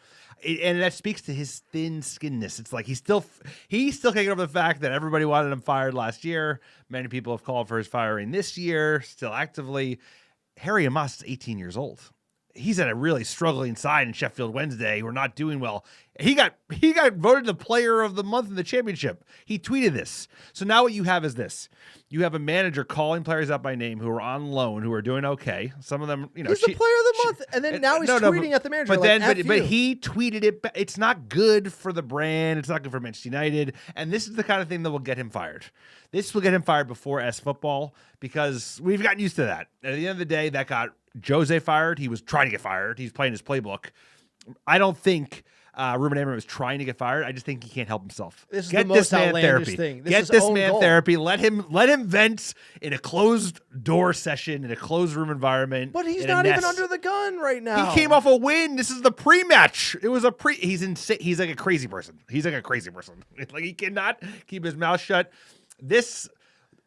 And that speaks to his thin skinness. It's like he's still kicking over the fact that everybody wanted him fired last year. Many people have called for his firing this year, still actively. Harry Amos is 18 years old. He's at a really struggling side in Sheffield Wednesday who are not doing well. He got voted the player of the month in the championship. He tweeted this. So now what you have is this. You have a manager calling players out by name who are on loan, who are doing okay. Some of them, he's the player of the month. And then now he's tweeting at the manager. But he tweeted it. It's not good for the brand. It's not good for Manchester United. And this is the kind of thing that will get him fired. This will get him fired before S football because we've gotten used to that. At the end of the day, that got Jose fired. He was trying to get fired. He's playing his playbook. I don't think Ruben Amorim was trying to get fired. I just think he can't help himself. This is the most outlandish thing. Get this man therapy. Let him vent in a closed door session in a closed room environment. But he's not even under the gun right now. He came off a win. This is the pre-match. It was a pre. He's insane. He's like a crazy person. Like he cannot keep his mouth shut.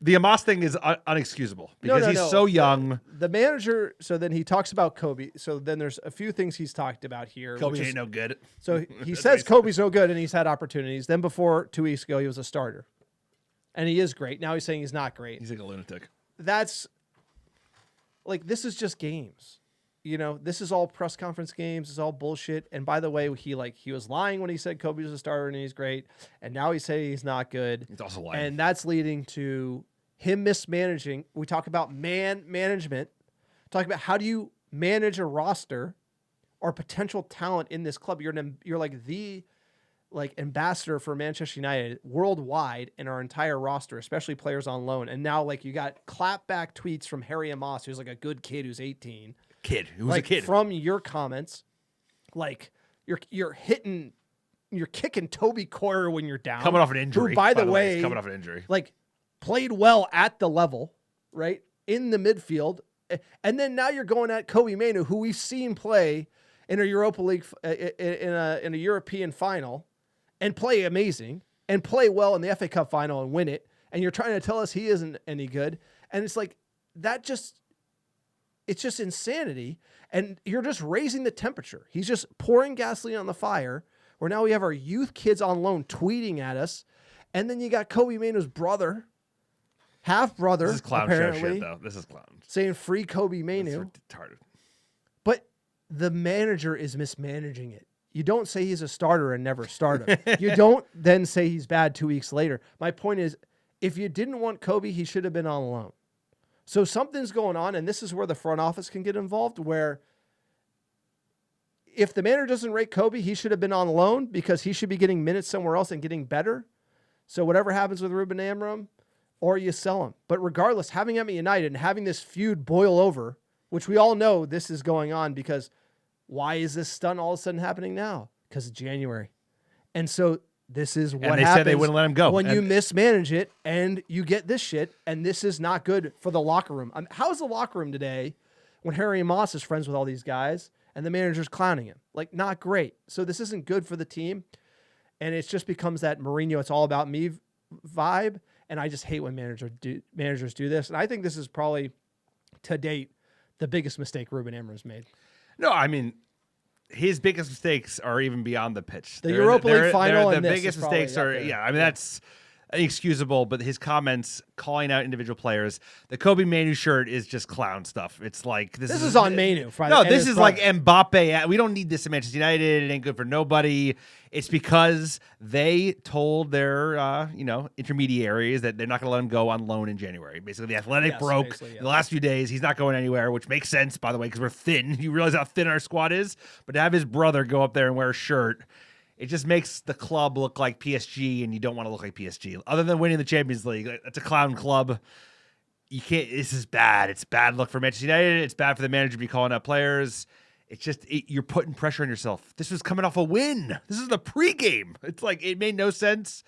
The Amos thing is unexcusable because he's so young. The manager, so then he talks about Kobe. So then there's a few things he's talked about here. Kobe ain't no good. So he says Kobe's no good and he's had opportunities. Then before 2 weeks ago, he was a starter. And he is great. Now he's saying he's not great. He's like a lunatic. That's like, this is just games. This is all press conference games. It's all bullshit. And by the way, he was lying when he said Kobe was a starter and he's great. And now he's saying he's not good. He's also lying. And that's leading to him mismanaging. We talk about man management. Talk about how do you manage a roster or potential talent in this club. You're like the ambassador for Manchester United worldwide in our entire roster, especially players on loan. And now you got clapback tweets from Harry Amos, who's like a good kid who's 18. A kid from your comments, you're kicking Toby Coyer when you're down, coming off an injury. Who, by the way, coming off an injury, played well at the level, right in the midfield, and then now you're going at Kobe Mainoo, who we've seen play in a Europa League in a European final, and play amazing and play well in the FA Cup final and win it, and you're trying to tell us he isn't any good, and it's like that just. It's just insanity, and you're just raising the temperature. He's just pouring gasoline on the fire, where now we have our youth kids on loan tweeting at us, and then you got Kobe Mainoo's brother, half-brother, this is clown apparently, show shit, though. This is clown. Saying free Kobe Mainoo. Retarded. But the manager is mismanaging it. You don't say he's a starter and never start him. You don't then say he's bad 2 weeks later. My point is, if you didn't want Kobe, he should have been on loan. So something's going on, and this is where the front office can get involved, where if the manager doesn't rate Kobe, he should have been on loan because he should be getting minutes somewhere else and getting better. So whatever happens with Ruben Amorim, or you sell him. But regardless, having him at United and having this feud boil over, which we all know this is going on because why is this stunt all of a sudden happening now? Because it's January. And so this is what happens. Said they wouldn't let him go when you mismanage it and you get this shit, and this is not good for the locker room. How's the locker room today when Harry Moss is friends with all these guys and the manager's clowning him. Like, not great. So this isn't good for the team. And it just becomes that Mourinho, it's all about me vibe. And I just hate when managers do this. And I think this is probably, to date, the biggest mistake Ruben Amorim's made. No, I mean, his biggest mistakes are even beyond the pitch. The Europa League final and the this biggest is probably mistakes up are, there. yeah, I mean, that's inexcusable, but his comments calling out individual players, the Kobe Manu shirt is just clown stuff. It's like, this is on Manu. No, this is like Mbappe. We don't need this in Manchester United. It ain't good for nobody. It's because they told their, intermediaries that they're not going to let him go on loan in January. Basically, the Athletic broke the last few days. He's not going anywhere, which makes sense, by the way, because we're thin. You realize how thin our squad is? But to have his brother go up there and wear a shirt, it just makes the club look like PSG, and you don't want to look like PSG. Other than winning the Champions League, it's a clown club. You can't. This is bad. It's bad look for Manchester United. It's bad for the manager to be calling out players. It's just you're putting pressure on yourself. This was coming off a win. This is the pregame. It's like it made no sense.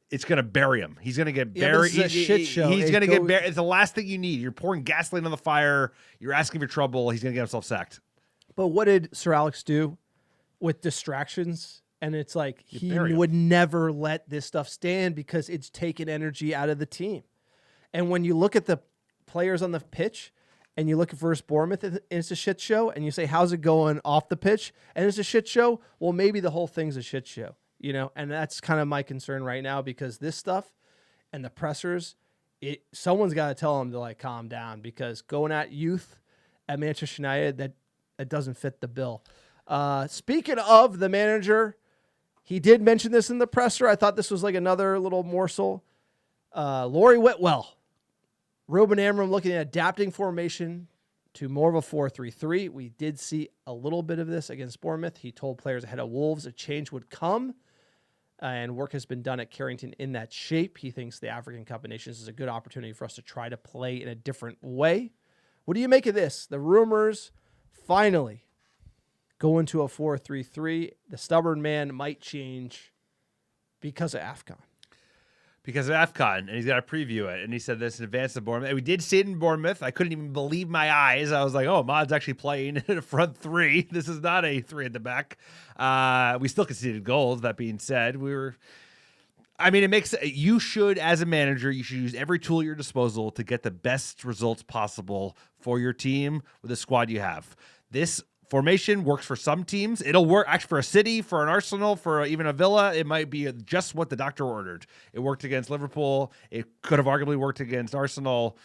It's gonna bury him. He's gonna get buried. This is a shit show. He's gonna get buried. It's the last thing you need. You're pouring gasoline on the fire. You're asking for trouble. He's gonna get himself sacked. But what did Sir Alex do with distractions? And it's like he bury him. would never let this stuff stand because it's taken energy out of the team. And when you look at the players on the pitch and you look at versus Bournemouth and it's a shit show, and you say, how's it going off the pitch? And it's a shit show. Well, maybe the whole thing's a shit show, and that's kind of my concern right now, because this stuff and the pressers, someone's got to tell them to like calm down, because going at youth at Manchester United, that doesn't fit the bill. Speaking of the manager, he did mention this in the presser. I thought this was like another little morsel. Laurie Whitwell, Ruben Amorim looking at adapting formation to more of a 4-3-3. We did see a little bit of this against Bournemouth. He told players ahead of Wolves a change would come, and work has been done at Carrington in that shape. He thinks the African Cup of Nations is a good opportunity for us to try to play in a different way. What do you make of this? The rumors finally go into a 4-3-3. The stubborn man might change because of AFCON. Because of AFCON, and he's got to preview it. And he said this in advance of Bournemouth. And we did see it in Bournemouth. I couldn't even believe my eyes. I was like, oh, Mod's actually playing in a front three. This is not a three at the back. We still conceded goals. That being said, you should, as a manager, you should use every tool at your disposal to get the best results possible for your team with the squad you have. This formation works for some teams. It'll work actually for a City, for an Arsenal, for even a Villa. It might be just what the doctor ordered. It worked against Liverpool. It could have arguably worked against Arsenal.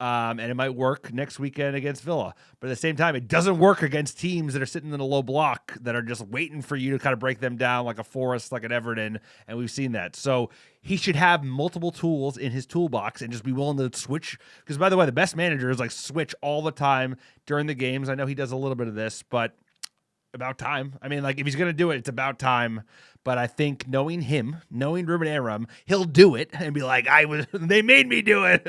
And it might work next weekend against Villa. But at the same time, it doesn't work against teams that are sitting in a low block that are just waiting for you to kind of break them down, like a Forest, like an Everton. And we've seen that. So he should have multiple tools in his toolbox and just be willing to switch. Because, by the way, the best managers like switch all the time during the games. I know he does a little bit of this, but about time. I mean, like, if he's going to do it, it's about time. But I think knowing Ruben Amorim, he'll do it and be like, they made me do it.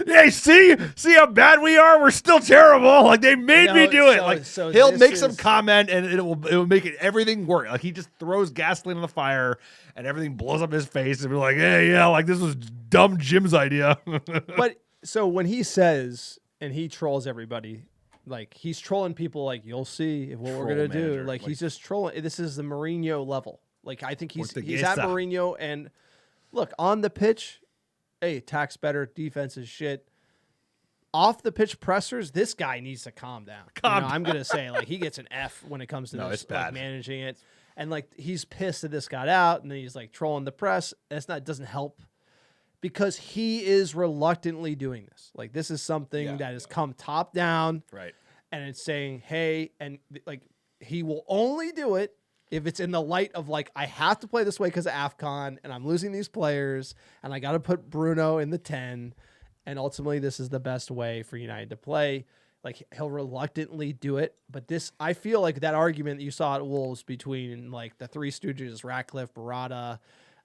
Hey, see how bad we are? We're still terrible. Like, they made me do it. He'll make some comment and it will make everything work. Like, he just throws gasoline on the fire and everything blows up his face and be like, hey, yeah, like, this was dumb Jim's idea. But so when he says, and he trolls everybody, like, he's trolling people like, you'll see what we're going to do. Like, he's just trolling. This is the Mourinho level. Like, I think he's at Mourinho. And look, on the pitch, hey, attacks better, defense is shit. Off the pitch pressers, this guy needs to calm down. I'm going to say, like, he gets an F when it comes to this, like, managing it. And, like, he's pissed that this got out, and then he's, like, trolling the press. It doesn't help, because he is reluctantly doing this. Like, this is something that has come top down. Right. And it's saying, hey, and, like, he will only do it if it's in the light of, like, I have to play this way because of AFCON, and I'm losing these players, and I got to put Bruno in the 10, and ultimately this is the best way for United to play. Like, he'll reluctantly do it. But this, I feel like that argument that you saw at Wolves between, like, the Three Stooges, Ratcliffe, Barada,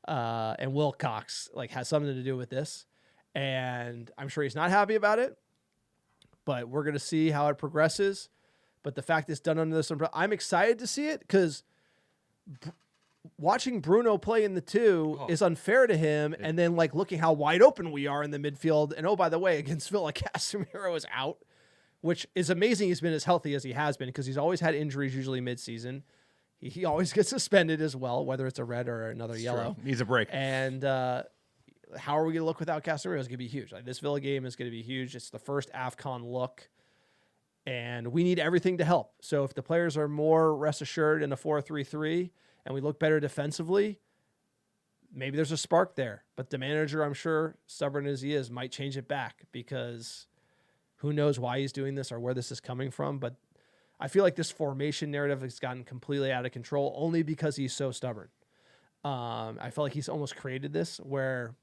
and Wilcox, like, has something to do with this. And I'm sure he's not happy about it, but we're going to see how it progresses. But the fact it's done under this umbrella, I'm excited to see it, because watching Bruno play in the 2 is unfair to him. And then, like, looking how wide open we are in the midfield. And, oh, by the way, against Villa, Casemiro is out. which is amazing. He's been as healthy as he has been because he's always had injuries, usually mid-season. He always gets suspended as well, whether it's a red or another yellow. True. Needs a break. And how are we going to look without Casemiro? It's going to be huge. Like, this Villa game is going to be huge. It's the first AFCON look, and we need everything to help. So if the players are more rest assured in a 4-3-3 and we look better defensively, maybe there's a spark there. But the manager, I'm sure, stubborn as he is, might change it back because who knows why he's doing this or where this is coming from. But I feel like this formation narrative has gotten completely out of control only because he's so stubborn. I feel like he's almost created this where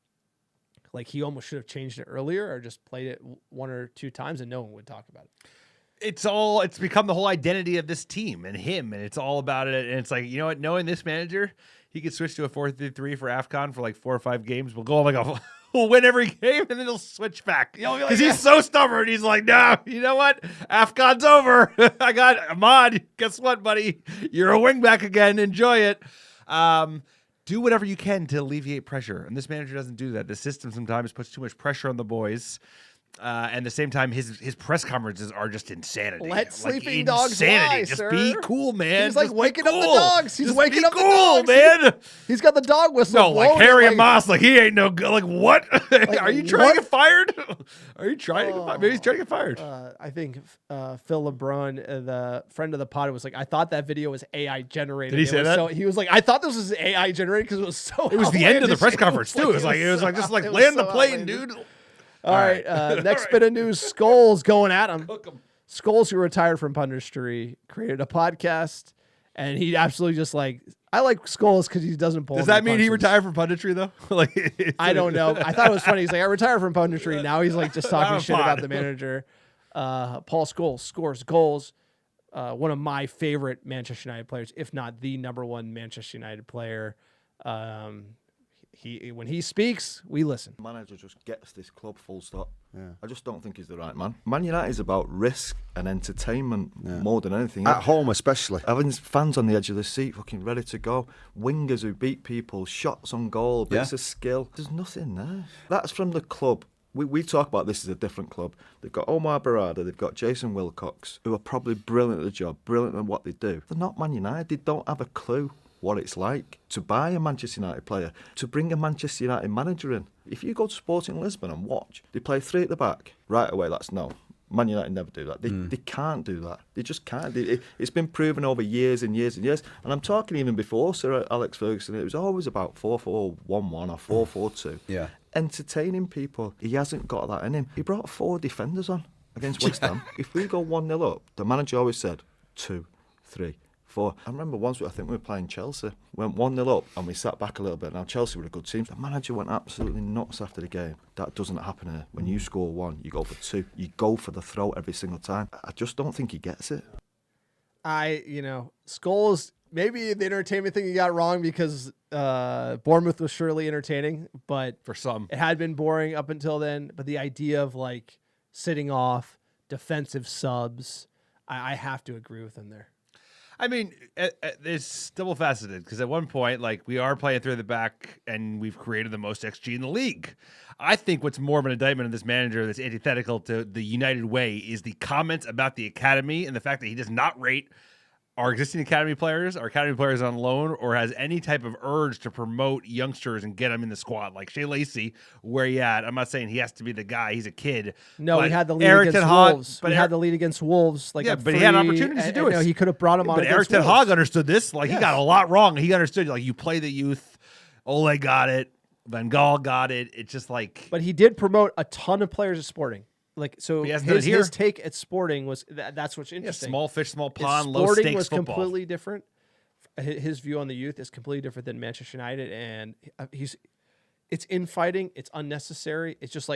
like he almost should have changed it earlier or just played it 1 or 2 times and no one would talk about it. It's become the whole identity of this team and him, and it's all about it. And it's like, you know what, knowing this manager, he could switch to a 4-3-3 for AFCON for like 4 or 5 games. We'll go on like we'll win every game, and then he'll switch back. Because he's so stubborn. He's like, no, you know what? AFCON's over. I got Ahmad. Guess what, buddy? You're a wing back again. Enjoy it. Do whatever you can to alleviate pressure. And this manager doesn't do that. The system sometimes puts too much pressure on the boys. And at the same time, his press conferences are just insanity. Let sleeping dogs lie, Just sir. be cool, man. He's like Just waking be up the cool. dogs. He's Just waking be up the cool, dogs, man. He's got the dog whistle. No, like blowing Harry it, and Moss, like he ain't no good. Like what? Are you trying what? to get fired? Are you trying to get fired? Maybe he's trying to get fired. I think Phil LeBron, the friend of the pod, was like, I thought that video was AI generated. Did he say that? So he was like, I thought this was AI generated because it was so. It was the end of the outlandish. press conference too. It was like just like land the plane, outlandish. dude. All right. Next bit of news: Scholes going at him. Scholes, who retired from punditry, created a podcast, and he absolutely just like. I like Scholes because he doesn't pull. Does that mean he retired from punditry though? Like I don't know. I thought it was funny. He's like, I retired from punditry. Now he's like just talking shit about the manager. Paul Scholes scores goals. One of my favorite Manchester United players, if not the number one Manchester United player. When he speaks, we listen. Manager just gets this club full stop. Yeah. I just don't think he's the right man. Man United is about risk and entertainment more than anything. At home especially. Having fans on the edge of the seat fucking ready to go. Wingers who beat people, shots on goal, bits of skill. There's nothing there. That's from the club. We talk about this as a different club. They've got Omar Barada, they've got Jason Wilcox, who are probably brilliant at the job, brilliant at what they do. They're not Man United. They don't have a clue what it's like to buy a Manchester United player, to bring a Manchester United manager in. If you go to Sporting Lisbon and watch, they play 3 at the back. Right away, that's no. Man United never do that. They can't do that. They just can't. It's been proven over years and years and years. And I'm talking even before Sir Alex Ferguson, it was always about 4-4-1-1 or 4-4-2. Yeah. Entertaining people. He hasn't got that in him. He brought 4 defenders on against West Ham. If we go 1-0 up, the manager always said 2, 3, 4. I remember once, I think we were playing Chelsea, went 1-0 up and we sat back a little bit. Now Chelsea were a good team. The manager went absolutely nuts after the game. That doesn't happen here. When you score 1, you go for 2. You go for the throat every single time. I just don't think he gets it. Scholes, maybe the entertainment thing you got wrong because Bournemouth was surely entertaining, but for some, it had been boring up until then. But the idea of like sitting off defensive subs, I have to agree with him there. I mean, it's double faceted because at one point, like, we are playing through the back and we've created the most XG in the league. I think what's more of an indictment of this manager that's antithetical to the United way is the comments about the academy and the fact that he does not rate our existing academy players, our academy players on loan, or has any type of urge to promote youngsters and get them in the squad. Like Shea Lacey, where he at? I'm not saying he has to be the guy. He's a kid. No, he had the lead Eric against Ten Hag, Wolves. But he had the lead against Wolves. Like, but he had opportunities to do it. He could have brought him on. But Eric Ten Hag understood this. Like, he got a lot wrong. He understood, like, you play the youth. Ole got it. Van Gaal got it. It's just like... But he did promote a ton of players at Sporting. Like, so his take at Sporting was that's what's interesting. Yeah, small fish, small pond, low stakes was football. Completely different. His view on the youth is completely different than Manchester United, and it's infighting. It's unnecessary. It's just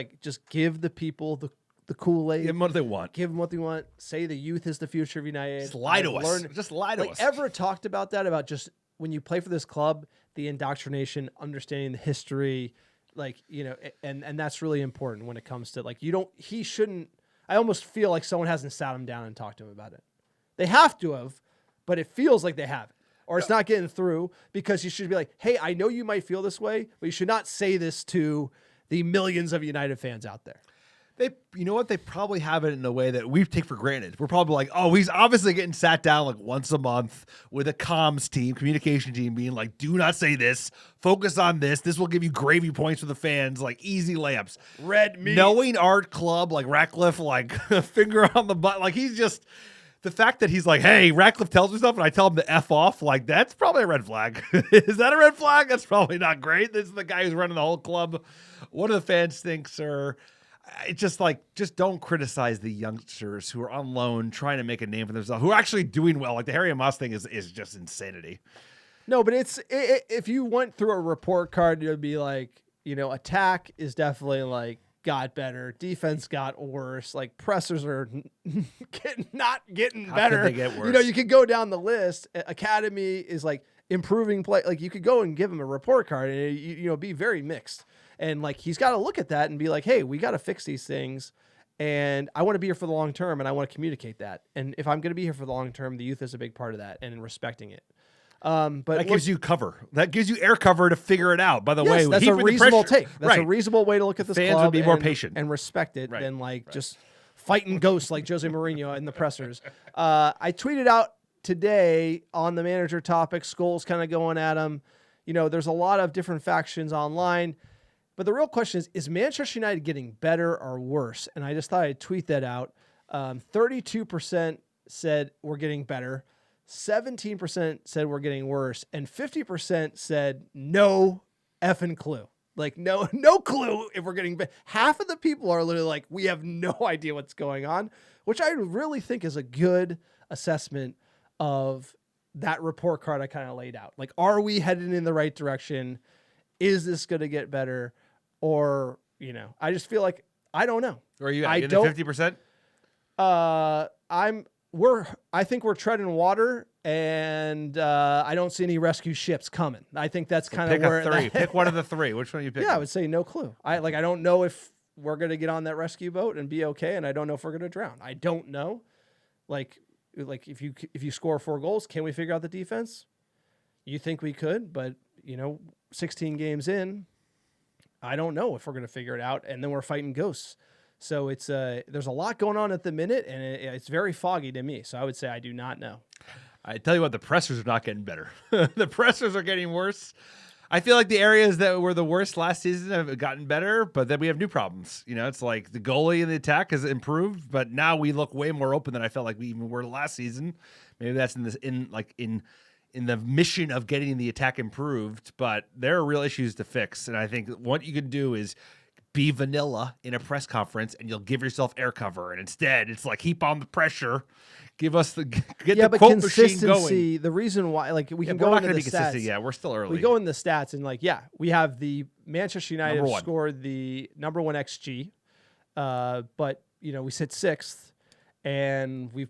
give the people the Kool-Aid. Give them what they want. Give them what they want. Say the youth is the future of United. Just lie to us. Just lie to us. Ever talked about that? About just when you play for this club, the indoctrination, understanding the history. And that's really important when it comes to he shouldn't. I almost feel like someone hasn't sat him down and talked to him about it. They have to have, but it feels like they haven't, or it's not getting through because you should be like, hey, I know you might feel this way, but you should not say this to the millions of United fans out there. You know what? They probably have it in a way that we take for granted. We're probably like, oh, he's obviously getting sat down like once a month with a comms team, communication team, being like, do not say this, focus on this. This will give you gravy points for the fans, like easy layups. Red meat. Knowing our club, like Ratcliffe, like finger on the butt, like he's just. The fact that he's like, hey, Ratcliffe tells me stuff and I tell him to F off, like, that's probably a red flag. Is that a red flag? That's probably not great. This is the guy who's running the whole club. What do the fans think, sir? It's just like, just don't criticize the youngsters who are on loan trying to make a name for themselves, who are actually doing well. Like the Harry and Moss thing is just insanity. No, but if you went through a report card, it would be like, attack is definitely like, got better. Defense got worse. Like pressers are not getting better. How could they get worse? You could go down the list. Academy is like improving play. Like you could go and give him a report card and be very mixed. And like he's got to look at that and be like, hey, we got to fix these things. And I want to be here for the long term, and I want to communicate that. And if I'm going to be here for the long term, the youth is a big part of that, and in respecting it. But that gives you cover. That gives you air cover to figure it out. By the way, that's a reasonable take. That's a right. reasonable way to look at this Fans club. would be more patient and respect it than just fighting ghosts like Jose Mourinho in the pressers. I tweeted out today on the manager topic, Scholes kind of going at him. There's a lot of different factions online, but the real question is Manchester United getting better or worse? And I just thought I'd tweet that out. 32% said we're getting better. 17% said we're getting worse, and 50% said no effing clue. Like no clue if we're getting better. Half of the people are literally like, we have no idea what's going on, which I really think is a good assessment of that report card I kind of laid out. Like, are we headed in the right direction? Is this going to get better? Or, I just feel like, I don't know. Or are you at the 50%? I think we're treading water, and I don't see any rescue ships coming. I think that's kind of where pick a three. Pick one of the three. Which one are you picking? Yeah, I would say no clue. I don't know if we're gonna get on that rescue boat and be okay, and I don't know if we're gonna drown. I don't know. Like if you score 4 goals, can we figure out the defense? You think we could, but 16 games in, I don't know if we're gonna figure it out, and then we're fighting ghosts. So it's there's a lot going on at the minute, and it's very foggy to me. So I would say I do not know. I tell you what, the pressers are not getting better. The pressers are getting worse. I feel like the areas that were the worst last season have gotten better, but then we have new problems. It's like the goalie and the attack has improved, but now we look way more open than I felt like we even were last season. Maybe that's in the mission of getting the attack improved, but there are real issues to fix. And I think what you can do is be vanilla in a press conference and you'll give yourself air cover. And instead it's like heap on the pressure, get the quote machine going. The reason why, like we can we're go not into going the to be stats. consistent. Yeah, we're still early. We go in the stats and we have the Manchester United #1. scored the #1 XG. But we sit 6th and we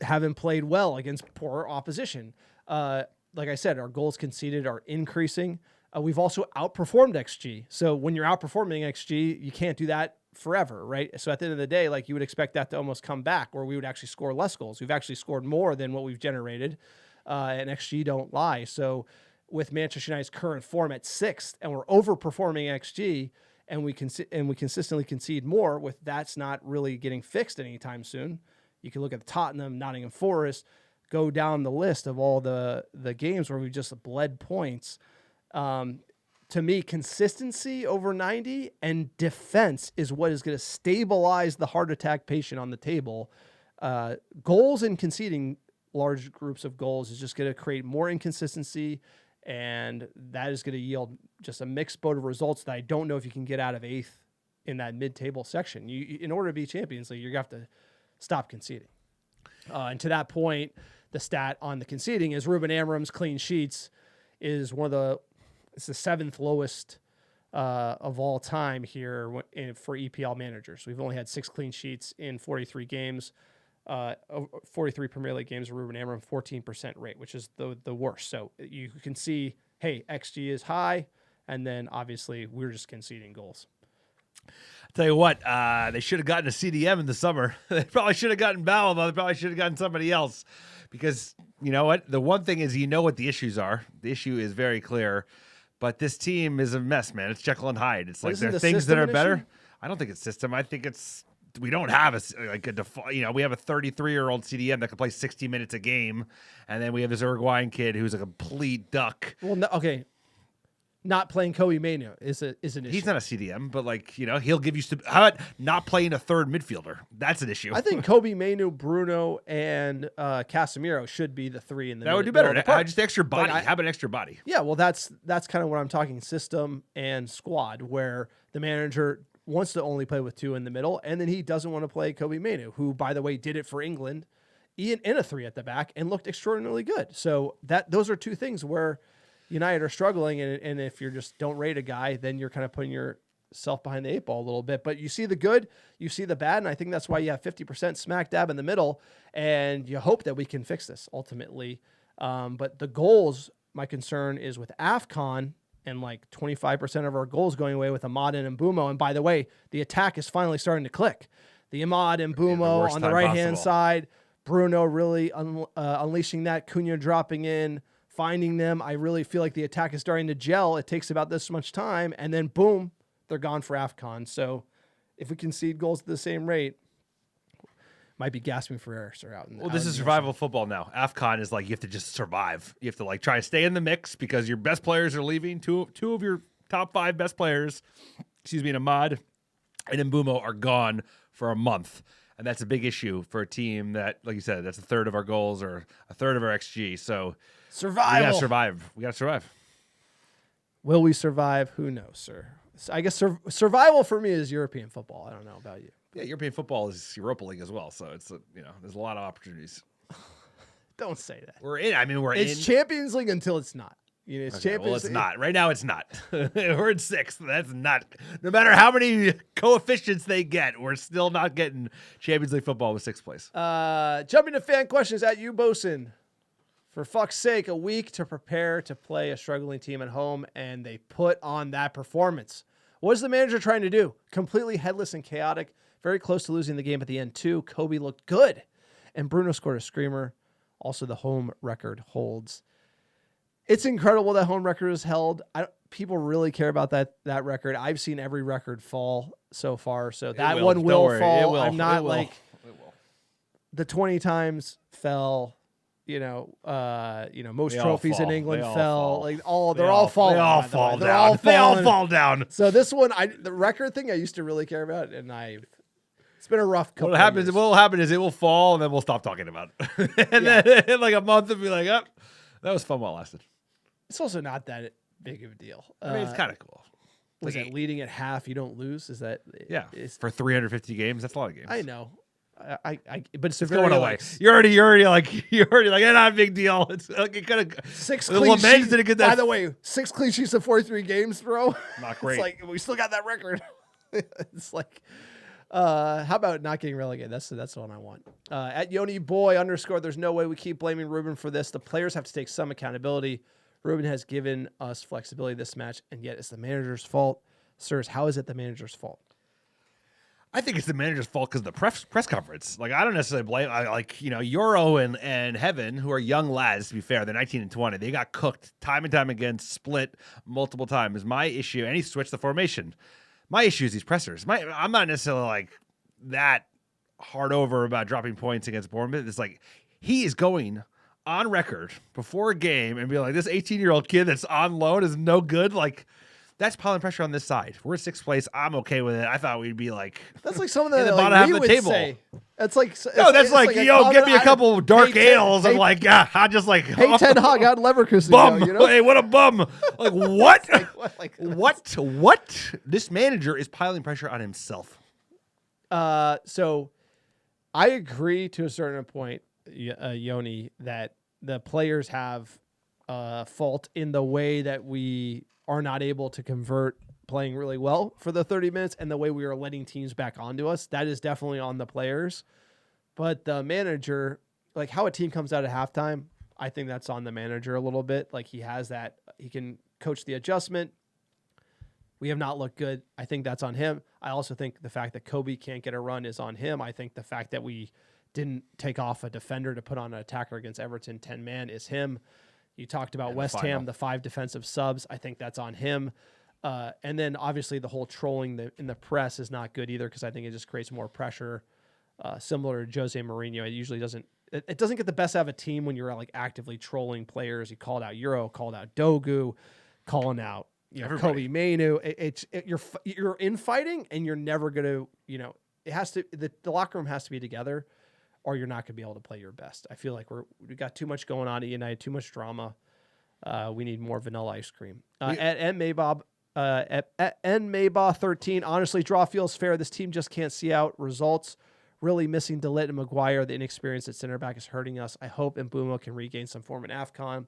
haven't played well against poor opposition. Like I said, our goals conceded are increasing. We've also outperformed XG. So when you're outperforming XG, you can't do that forever, right? So at the end of the day, like you would expect that to almost come back where we would actually score less goals. We've actually scored more than what we've generated, and XG don't lie. So with Manchester United's current form at 6th, and we're overperforming XG, and we consistently concede more, with that's not really getting fixed anytime soon. You can look at Tottenham, Nottingham Forest, go down the list of all the games where we just bled points. To me, consistency over 90 and defense is what is going to stabilize the heart attack patient on the table. Goals and conceding large groups of goals is just going to create more inconsistency, and that is going to yield just a mixed boat of results that I don't know if you can get out of 8th in that mid-table section. In order to be Champions League, you're going to have to stop conceding. And to that point, the stat on the conceding is Ruben Amorim's clean sheets is it's the 7th lowest of all time here for EPL managers. We've only had 6 clean sheets in 43 games, 43 Premier League games. Ruben Amorim, 14% rate, which is the worst. So you can see, hey, XG is high, and then obviously we're just conceding goals. I'll tell you what, they should have gotten a CDM in the summer. They probably should have gotten Balaba. They probably should have gotten somebody else, because you know what? The one thing is what the issues are. The issue is very clear. But this team is a mess, man. It's Jekyll and Hyde. It's like isn't there are the things that system are an better. issue? I don't think it's system. I think it's we don't have a default. We have a 33-year-old CDM that can play 60 minutes a game, and then we have this Uruguayan kid who's a complete duck. Well, no, okay. Not playing Kobe Manu is an issue. He's not a CDM, but he'll give you. How about not playing a third midfielder? That's an issue. I think Kobe Manu, Bruno, and Casemiro should be the three in the that would do middle better. of the park. Just extra body. Like, Have an extra body. Yeah, well, that's kind of what I'm talking system and squad, where the manager wants to only play with two in the middle, and then he doesn't want to play Kobe Manu, who, by the way, did it for England in a three at the back and looked extraordinarily good. So those are two things where United are struggling, and if you just don't rate a guy, then you're kind of putting yourself behind the eight ball a little bit. But you see the good, you see the bad, and I think that's why you have 50% smack dab in the middle, and you hope that we can fix this ultimately. But the goals, my concern is with AFCON, and 25% of our goals going away with Ahmad and Mbeumo. And by the way, the attack is finally starting to click. The Ahmad and Mbeumo on the right-hand side, Bruno really unleashing that, Cunha dropping in, finding them. I really feel like the attack is starting to gel. It takes about this much time, and then boom, they're gone for AFCON. So if we concede goals at the same rate, might be gasping for air. This is survival football now. AFCON is you have to just survive. You have to try to stay in the mix because your best players are leaving. Two of your top 5 best players, Ahmad and Mbeumo, are gone for a month. And that's a big issue for a team that, like you said, that's a third of our goals or a third of our XG. So survival. We got to survive. Will we survive? Who knows, sir? I guess survival for me is European football. I don't know about you. Yeah, European football is Europa League as well. So it's there's a lot of opportunities. Don't say that. We're in. I mean, It's Champions League until it's not. It's Champions. Well, it's not. Right now, it's not. We're in 6th. That's not. No matter how many coefficients they get, we're still not getting Champions League football with 6th place. Jumping to fan questions at you, Bosun. For fuck's sake, a week to prepare to play a struggling team at home, and they put on that performance. What is the manager trying to do? Completely headless and chaotic. Very close to losing the game at the end, too. Kobe looked good, and Bruno scored a screamer. Also, the home record holds. It's incredible that home record is held. People really care about that record. I've seen every record fall so far, so that one will fall. I'm not the 20 times fell. Most trophies in England fell. They're all falling. They all fall down. They all fall down. So this one, the record thing, I used to really care about, and it's been a rough couple. What will happen is it will fall, and then we'll stop talking about it. And then in a month, it'll be like, oh, that was fun while it lasted. It's also not that big of a deal. I mean, it's kind of cool. Was it leading at half? You don't lose. Is that? Yeah. For 350 games, that's a lot of games. I know. But it's a going away. You're already like, not a big deal. It's it kind of 6 clean sheets. Didn't get that. By the way, 6 clean sheets in 43 games, bro. Not great. It's we still got that record. It's how about not getting relegated? That's the one I want. At Yoni Boy _ there's no way we keep blaming Ruben for this. The players have to take some accountability. Ruben has given us flexibility this match, and yet it's the manager's fault. Sirs, how is it the manager's fault? I think it's the manager's fault because of the press conference. I don't necessarily blame. Euro and Heaven, who are young lads. To be fair, they're 19 and 20. They got cooked time and time again, split multiple times. My issue, and he switched the formation. My issue is these pressers. I'm not necessarily that hard over about dropping points against Bournemouth. It's he is going on record before a game and be like, this 18-year-old kid that's on loan is no good. That's piling pressure on this side. We're 6th place. I'm okay with it. I thought we'd be that's something that the bottom half of the table. Say. That's give me a couple dark ales. I'm I just hey, Ten Hag out Leverkusen. Bum. Hey, what a bum. What? What? This manager is piling pressure on himself. So I agree to a certain point, Yoni, that the players have fault in the way that we are not able to convert playing really well for the 30 minutes and the way we are letting teams back onto us. That is definitely on the players. But the manager, how a team comes out at halftime, I think that's on the manager a little bit. He has that. He can coach the adjustment. We have not looked good. I think that's on him. I also think the fact that Kobe can't get a run is on him. I think the fact that we didn't take off a defender to put on an attacker against Everton 10-man is him. You talked about In the West final. Ham, the 5 defensive subs. I think that's on him. And then obviously the whole trolling in the press is not good either, because I think it just creates more pressure. Similar to Jose Mourinho, it usually doesn't. It doesn't get the best out of a team when you're like actively trolling players. He called out Euro, called out Dogu, calling out Kobe Mainu. You're infighting, and you're never gonna. It has to. The locker room has to be together, or you're not gonna be able to play your best. I feel like we got too much going on at United, too much drama. We need more vanilla ice cream. At Maybob. At Maybaugh 13, honestly, draw feels fair. This team just can't see out results. Really missing DeLitt and Maguire. The inexperience at center back is hurting us. I hope Mbeumo can regain some form in AFCON.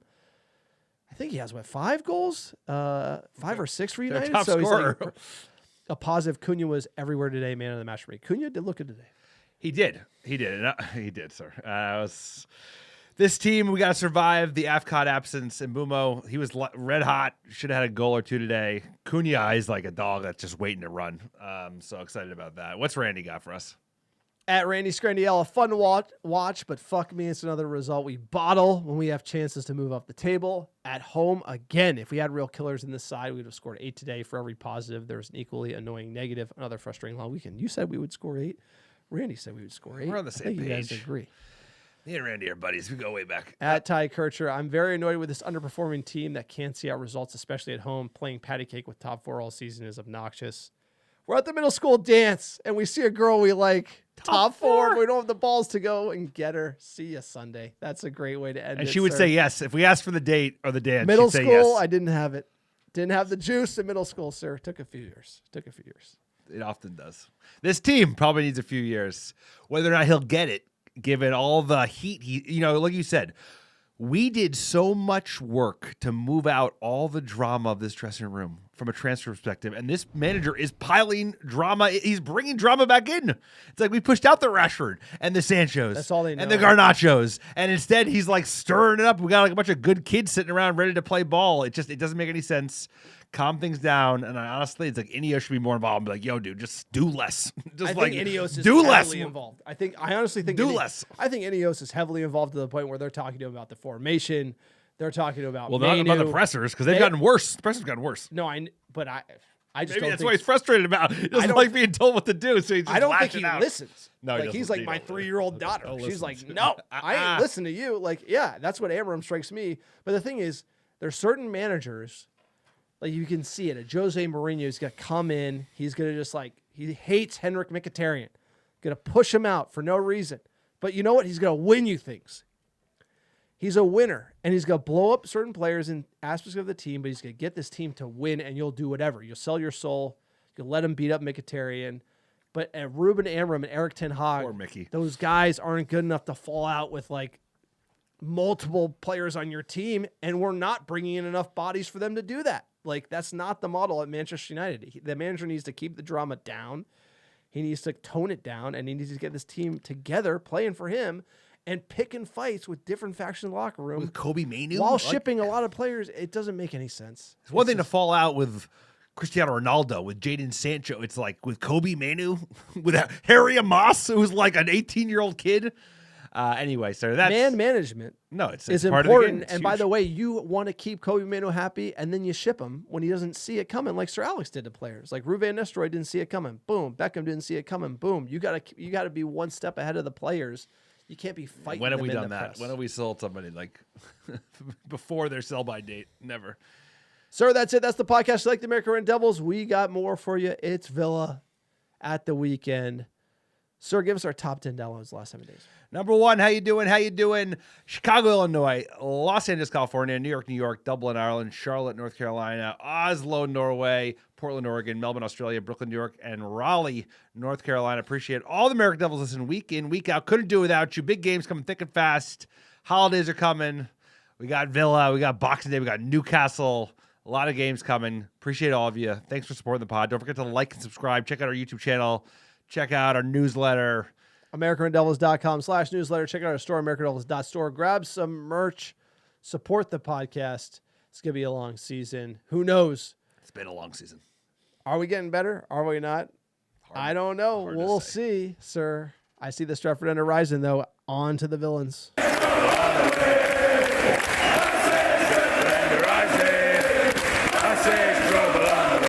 I think he has, 5 goals? 5 or 6 for United? Top scorer. He's like a positive. Cunha was everywhere today, man of the match for me. Cunha did look good today. He did, sir. This team, we got to survive the AFCON absence. And Mbeumo, he was red hot. Should have had a goal or 2 today. Cunha is like a dog that's just waiting to run. So excited about that. What's Randy got for us? At Randy Scrandiella, fun to watch, but fuck me, it's another result we bottle when we have chances to move up the table. At home, again, if we had real killers in this side, we would have scored 8 today. For every positive, there's an equally annoying negative. Another frustrating long weekend. You said we would score 8. Randy said we would score 8. We're on the same I think page. You guys agree. Me and Randy are buddies. We go way back. At Ty Kircher, I'm very annoyed with this underperforming team that can't see out results, especially at home. Playing patty cake with top 4 all season is obnoxious. We're at the middle school dance, and we see a girl we like. Top 4. But we don't have the balls to go and get her. See ya Sunday. That's a great way to end it. And she would say yes. If we asked for the date or the dance, middle she'd say school, yes. I didn't have it. Didn't have the juice in middle school, sir. Took a few years. It often does. This team probably needs a few years. Whether or not he'll get it, given all the heat like you said, we did so much work to move out all the drama of this dressing room from a transfer perspective, and this manager is piling drama. He's bringing drama back in. It's like we pushed out the Rashford and the Sanchos. That's all they know. And the Garnachos, and instead he's like stirring it up. We got like a bunch of good kids sitting around ready to play ball. It doesn't make any sense. Calm things down, and honestly, it's like Ineos should be more involved. And be like, yo, dude, just do less. I think Ineos is do less. heavily involved. I honestly think less. I think Ineos is heavily involved to the point where they're talking to him about the formation. They're talking about not about the pressers, because they've gotten worse. The pressers gotten worse. No, I just Maybe don't that's think why he's frustrated about. He doesn't like being told what to do, so he's just I don't think lashing he out. listens. No, like he's like my 3-year-old daughter. She's like, no, I ain't listening to you. Like, yeah, that's what Amorim strikes me. But the thing is, there's certain managers, like you can see it. A Jose Mourinho is gonna come in. He's gonna just he hates Henrik Mkhitaryan. Gonna push him out for no reason. But you know what? He's gonna win you things. He's a winner, and he's going to blow up certain players in aspects of the team, but he's going to get this team to win, and you'll do whatever. You'll sell your soul. You'll let him beat up Mkhitaryan. But Ruben Amorim and Eric Ten Hag, Poor Mickey. those guys aren't good enough to fall out with multiple players on your team, and we're not bringing in enough bodies for them to do that. That's not the model at Manchester United. The manager needs to keep the drama down. He needs to tone it down, and he needs to get this team together, playing for him, and picking fights with different factions in the locker room. With Kobe Mainu? While shipping a lot of players, it doesn't make any sense. It's one thing to fall out with Cristiano Ronaldo, with Jadon Sancho. It's like with Kobe Mainu, with Harry Amos, who's like an 18-year-old kid. Anyway, so that's... Man management it's is part important. Of the game. And by the way, you want to keep Kobe Mainu happy, and then you ship him when he doesn't see it coming, like Sir Alex did to players. Like Ruben Van Nistelrooy didn't see it coming. Boom. Beckham didn't see it coming. Boom. You gotta be one step ahead of the players. You can't be fighting. When have them we in done the that? press. When have we sold somebody before their sell-by date? Never. Sir, that's it. That's the podcast. Like the American Red Devils, we got more for you. It's Villa at the weekend. Sir, give us our top 10 downloads the last 7 days. Number 1, how you doing? Chicago, Illinois, Los Angeles, California, New York, Dublin, Ireland, Charlotte, North Carolina, Oslo, Norway, Portland, Oregon, Melbourne, Australia, Brooklyn, New York, and Raleigh, North Carolina. Appreciate all the American Devils listen week in, week out. Couldn't do without you. Big games coming thick and fast. Holidays are coming. We got Villa. We got Boxing Day. We got Newcastle. A lot of games coming. Appreciate all of you. Thanks for supporting the pod. Don't forget to like and subscribe. Check out our YouTube channel. Check out our newsletter. AmericanRedDevils.com/newsletter. Check out our store, AmericanRedDevils.store. Grab some merch. Support the podcast. It's going to be a long season. Who knows? It's been a long season. Are we getting better? Are we not? I don't know. We'll see, sir. I see the Stratford End horizon, though. On to the villains. it is.